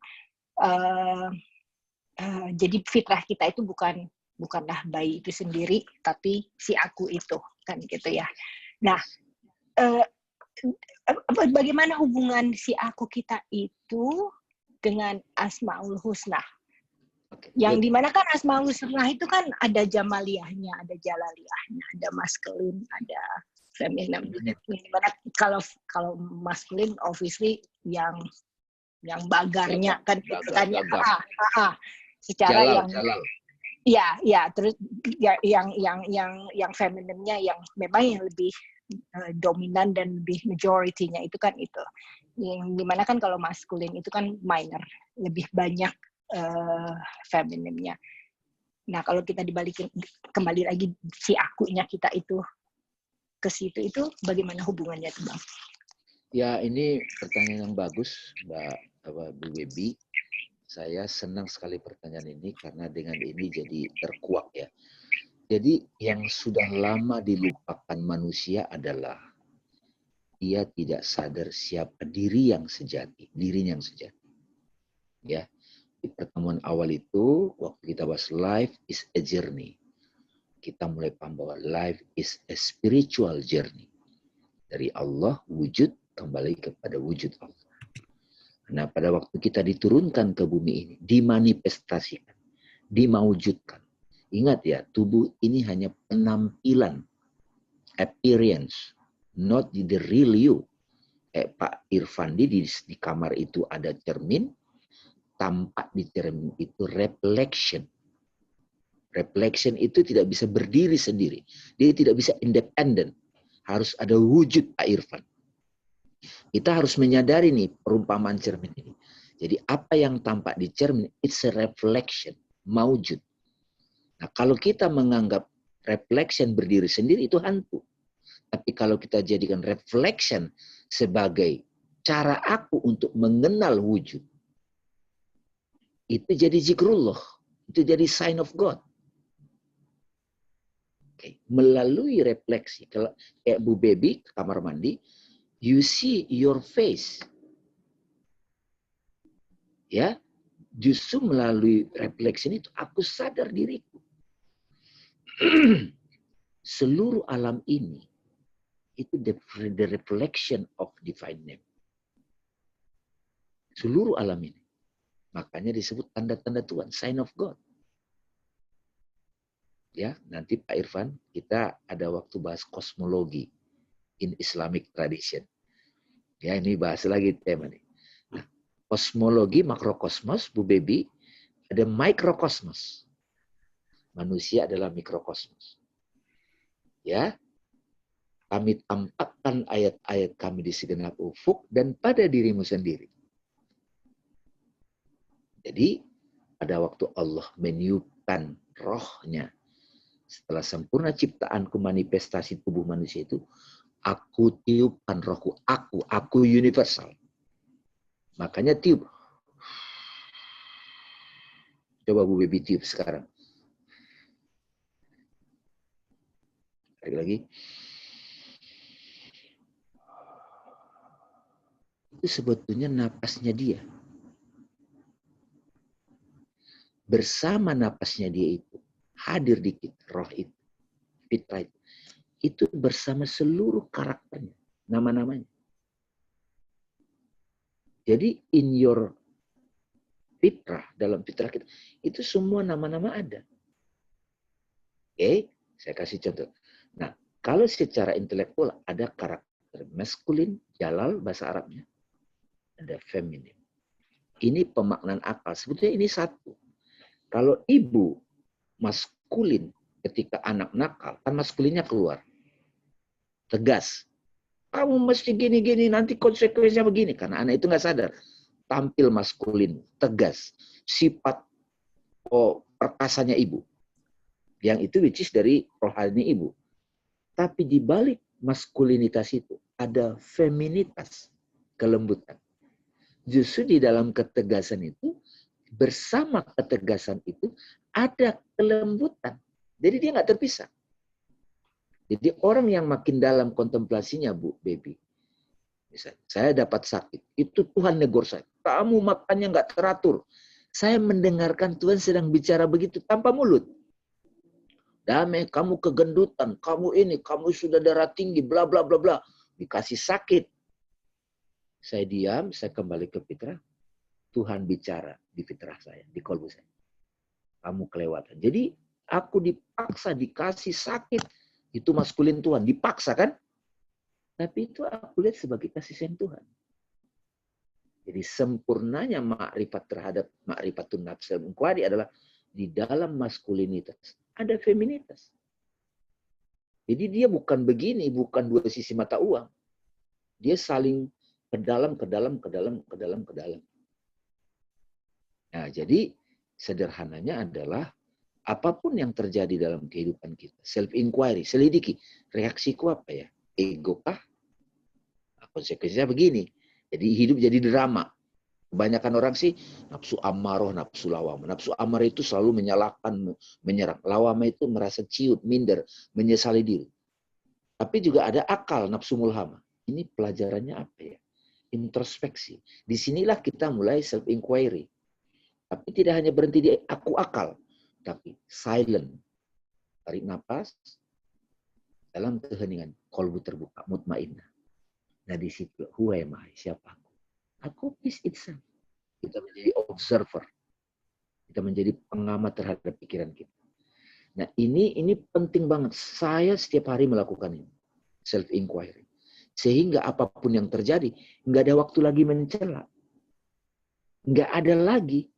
Jadi fitrah kita itu bukanlah bayi itu sendiri, tapi si aku itu kan gitu ya. Nah, bagaimana hubungan si aku kita itu dengan Asmaul Husna? Yang dimana kan Asmaul Husna itu kan ada jamaliyahnya, ada jalaliyahnya, ada maskulin, ada feminin. Dimana kalau maskulin obviously yang bagarnya kan gitu kan ya. Secara Jalal. Ya, terus yang femininnya yang memang yang lebih dominan dan lebih majority-nya itu kan itu. Yang dimana kan kalau maskulin itu kan minor, lebih banyak femininnya. Nah, kalau kita dibalikin kembali lagi si akunya kita itu ke situ, itu bagaimana hubungannya tuh, Bang? Ya, ini pertanyaan yang bagus, Bu Webi. Saya senang sekali pertanyaan ini karena dengan ini jadi terkuak ya. Jadi yang sudah lama dilupakan manusia adalah ia tidak sadar siapa dirinya yang sejati. Ya, di pertemuan awal itu waktu kita bahas life is a journey, kita mulai paham bahwa life is a spiritual journey. Dari Allah wujud kembali kepada wujud Allah. Nah, pada waktu kita diturunkan ke bumi ini, dimanifestasikan, dimawujudkan. Ingat ya, tubuh ini hanya penampilan, appearance, not the real you. Pak Irfandi di kamar itu ada cermin, tampak di cermin itu reflection. Reflection itu tidak bisa berdiri sendiri. Dia tidak bisa independen. Harus ada wujud Pak Irfan. Kita harus menyadari nih perumpamaan cermin ini. Jadi apa yang tampak di cermin, it's a reflection, maujud. Nah, kalau kita menganggap reflection berdiri sendiri, itu hantu. Tapi kalau kita jadikan reflection sebagai cara aku untuk mengenal wujud, itu jadi zikrullah, itu jadi sign of God. Okay. Melalui refleksi, kalau kayak Bu Baby ke kamar mandi, you see your face. Ya, justru melalui refleksi itu aku sadar diriku. Seluruh alam ini itu the reflection of divine name. Seluruh alam ini. Makanya disebut tanda-tanda Tuhan, sign of God. Ya, nanti Pak Irfan, kita ada waktu bahas kosmologi in Islamic tradition. Ya, ini bahas lagi tema nih. Nah, kosmologi makrokosmos, Bu Baby, ada mikrokosmos. Manusia adalah mikrokosmos. Ya, kami tampakkan ayat-ayat kami di segenap ufuk dan pada dirimu sendiri. Jadi, pada waktu Allah meniupkan rohnya, setelah sempurna ciptaanku manifestasi tubuh manusia itu, aku tiupkan rohku, aku universal. Makanya tiup. Coba Bu Baby tiup sekarang. Lagi. Itu sebetulnya napasnya dia. Bersama napasnya dia itu, hadir di kita, roh itu, fitrah itu bersama seluruh karakternya, nama-namanya. Jadi in your fitrah, dalam fitrah kita, itu semua nama-nama ada. Oke, saya kasih contoh. Nah, kalau secara intelektual ada karakter maskulin, jalal bahasa Arabnya, ada feminin. Ini pemaknaan akal. Sebetulnya ini satu. Kalau ibu maskulin ketika anak nakal, kan maskulinnya keluar. Tegas. Kamu mesti gini-gini, nanti konsekuensinya begini. Karena anak itu nggak sadar. Tampil maskulin, tegas. Sifat perkasanya ibu. Yang itu which is dari rohani ibu. Tapi di balik maskulinitas itu ada feminitas, kelembutan. Justru di dalam ketegasan itu, bersama ketegasan itu ada kelembutan. Jadi dia nggak terpisah. Jadi orang yang makin dalam kontemplasinya, Bu Baby, misalnya, saya dapat sakit, itu Tuhan negur saya. Kamu makannya nggak teratur. Saya mendengarkan Tuhan sedang bicara begitu tanpa mulut. Damai, kamu kegendutan, kamu ini, kamu sudah darah tinggi, bla bla bla bla. Dikasih sakit. Saya diam, saya kembali ke fitrah. Tuhan bicara di fitrah saya, di kolbu saya. Kamu kelewatan. Jadi aku dipaksa, dikasih sakit. Itu maskulin Tuhan, dipaksa kan? Tapi itu aku lihat sebagai kasih sayang Tuhan. Jadi sempurnanya makrifat terhadap makrifatun nafs al-inqwari adalah di dalam maskulinitas ada feminitas. Jadi dia bukan begini, bukan dua sisi mata uang. Dia saling ke dalam. Nah, jadi sederhananya adalah apapun yang terjadi dalam kehidupan kita, self inquiry, selidiki, reaksiku apa ya? Ego kah? Konsekuensinya begini. Jadi hidup jadi drama. Kebanyakan orang sih nafsu amarah, nafsu lawamah. Nafsu amarah itu selalu menyalahkan, menyerang. Lawamah itu merasa ciut, minder, menyesali diri. Tapi juga ada akal, nafsu mulhamah. Ini pelajarannya apa ya? Introspeksi. Disinilah kita mulai self-inquiry. Tapi tidak hanya berhenti di aku akal. Tapi silent. Tarik nafas. Dalam keheningan. Kolbu terbuka. Mutmainnah. Nah di situ. Who am I? Siapa aku? Aku peace itself. Kita menjadi observer. Kita menjadi pengamat terhadap pikiran kita. Nah ini penting banget. Saya setiap hari melakukan ini. Self-inquiry. Sehingga apapun yang terjadi, nggak ada waktu lagi mencela. Nggak ada lagi.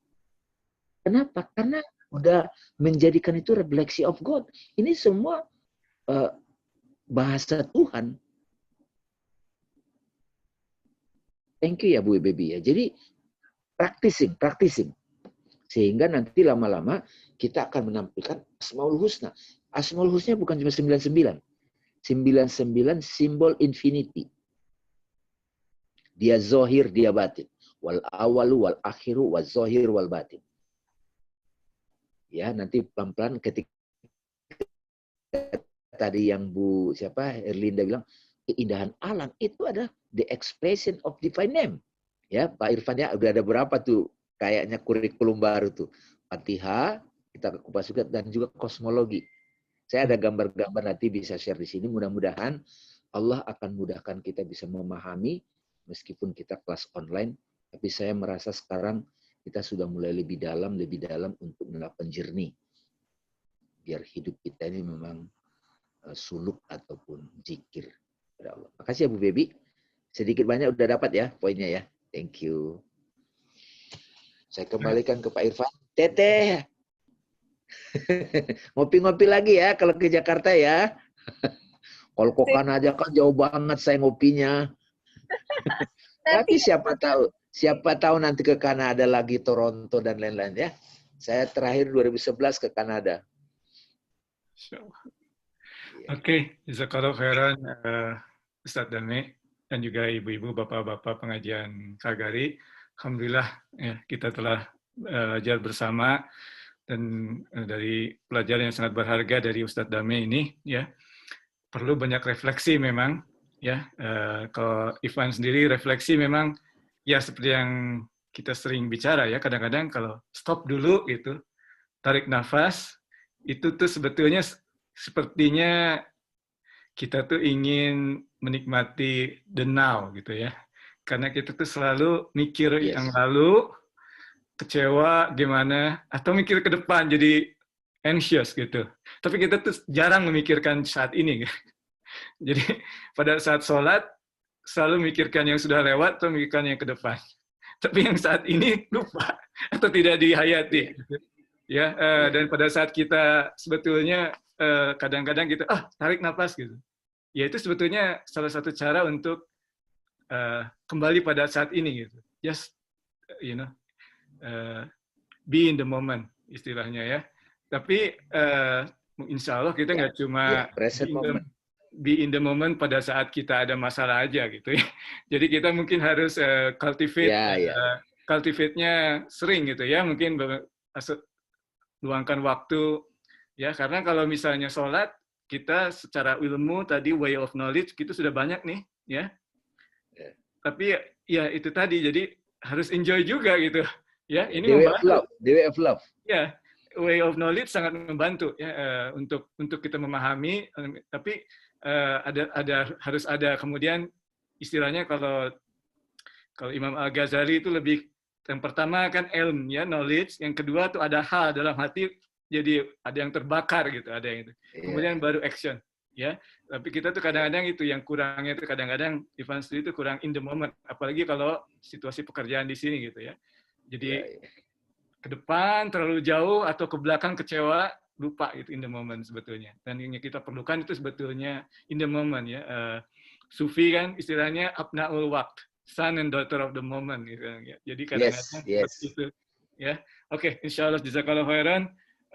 Kenapa? Karena udah menjadikan itu refleksi of God. Ini semua bahasa Tuhan. Thank you ya Bu Baby ya. Jadi practicing. Sehingga nanti lama-lama kita akan menampilkan Asmaul Husna. Asmaul Husna bukan cuma 99. 99 simbol infinity. Dia zohir, dia batin. Wal awalu, wal akhiru, wal zohir, wal batin. Ya, nanti pelan-pelan ketika tadi yang Bu Erlinda bilang, keindahan alam itu ada the expression of divine name. Ya, Pak Irfan ya, udah ada berapa tuh kayaknya kurikulum baru tuh. Fatihah, kita kupas juga, dan juga kosmologi. Saya ada gambar-gambar nanti bisa share di sini. Mudah-mudahan Allah akan mudahkan kita bisa memahami meskipun kita kelas online. Tapi saya merasa sekarang kita sudah mulai lebih dalam untuk melakukan jernih. Biar hidup kita ini memang suluk ataupun zikir kepada Allah. Makasih ya Bu Baby. Sedikit banyak udah dapat ya poinnya ya. Thank you. Saya kembalikan ke Pak Irfan. Teteh. Ngopi-ngopi lagi ya kalau ke Jakarta ya. Kalau kokan aja kan jauh banget saya ngopinya. Tapi siapa tahu nanti ke Kanada lagi, Toronto dan lain-lain ya. Saya terakhir 2011 ke Kanada. Oke, jazakallahu khairan Ustadz Dame dan juga ibu-ibu, bapak-bapak pengajian Kagari. Alhamdulillah ya, kita telah belajar bersama. Dan dari pelajaran yang sangat berharga dari Ustadz Dame ini ya, perlu banyak refleksi memang ya. Kalau Ivan sendiri refleksi memang ya seperti yang kita sering bicara ya, kadang-kadang kalau stop dulu gitu, tarik nafas, itu tuh sebetulnya sepertinya kita tuh ingin menikmati the now gitu ya, karena kita tuh selalu mikir yang lalu, kecewa gimana, atau mikir ke depan jadi anxious gitu. Tapi kita tuh jarang memikirkan saat ini. Jadi pada saat sholat selalu mikirkan yang sudah lewat atau memikirkan yang ke depan. Tapi yang saat ini lupa atau tidak dihayati. Ya, dan pada saat kita sebetulnya kadang-kadang kita tarik nafas gitu. Ya itu sebetulnya salah satu cara untuk kembali pada saat ini gitu. Just be in the moment istilahnya ya. Tapi insya Allah kita nggak cuma be in the moment pada saat kita ada masalah aja gitu ya. Jadi kita mungkin harus cultivate-nya sering gitu ya. Mungkin luangkan waktu ya, karena kalau misalnya sholat kita secara ilmu tadi way of knowledge gitu sudah banyak nih ya. Tapi ya itu tadi, jadi harus enjoy juga gitu. Ya, ini membantu. The way of love. Ya, way of knowledge sangat membantu ya untuk kita memahami. Tapi harus ada kemudian istilahnya kalau Imam Al-Ghazali itu lebih, yang pertama kan ilm ya, knowledge, yang kedua tuh ada hal dalam hati, jadi ada yang terbakar gitu, ada yang itu. Kemudian baru action ya. Tapi kita tuh kadang-kadang itu yang kurangnya itu kadang-kadang Ivan sendiri itu kurang in the moment, apalagi kalau situasi pekerjaan di sini gitu ya. Jadi ke depan terlalu jauh atau ke belakang kecewa, lupa itu in the moment sebetulnya. Dan yang kita perlukan itu sebetulnya in the moment ya. Sufi kan istilahnya abnaul waqt, son and daughter of the moment gitu ya. Jadi kadang-kadang seperti itu ya. Oke, insyaallah jazakallahu khairan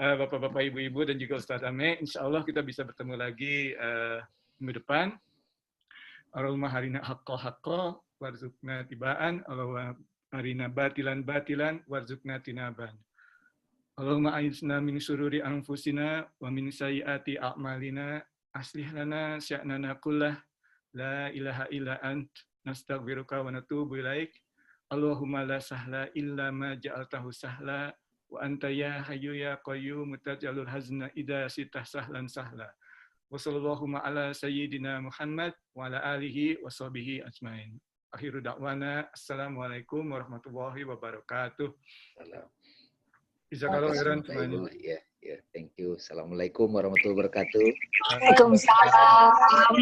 Bapak-bapak, Ibu-ibu dan juga Ustaz Ame. Insyaallah kita bisa bertemu lagi minggu depan. Allahumma harina haqqa haqqa warzuqna tibaan. Allahumma arina batilan batilan warzuqna tinaban. Allahumma a'izna min syururi anfusina wa min sayyiati a'malina aslih lana sya'nana kullah la ilaha illa ant nastaghfiruka wa natubu ilaik. Allahumma la sahla illa ma ja'altahu sahla wa anta ya hayyu ya qayyum taj'alul hazna idza sitah sahlan sahla. Wa sallallahu ala sayyidina Muhammad wa ala alihi wa sahbihi ajmain. Akhiru da'wana assalamualaikum warahmatullahi wabarakatuh. Jazakallahu khairan semuanya. Ya, thank you. Assalamualaikum warahmatullahi wabarakatuh. Waalaikumsalam.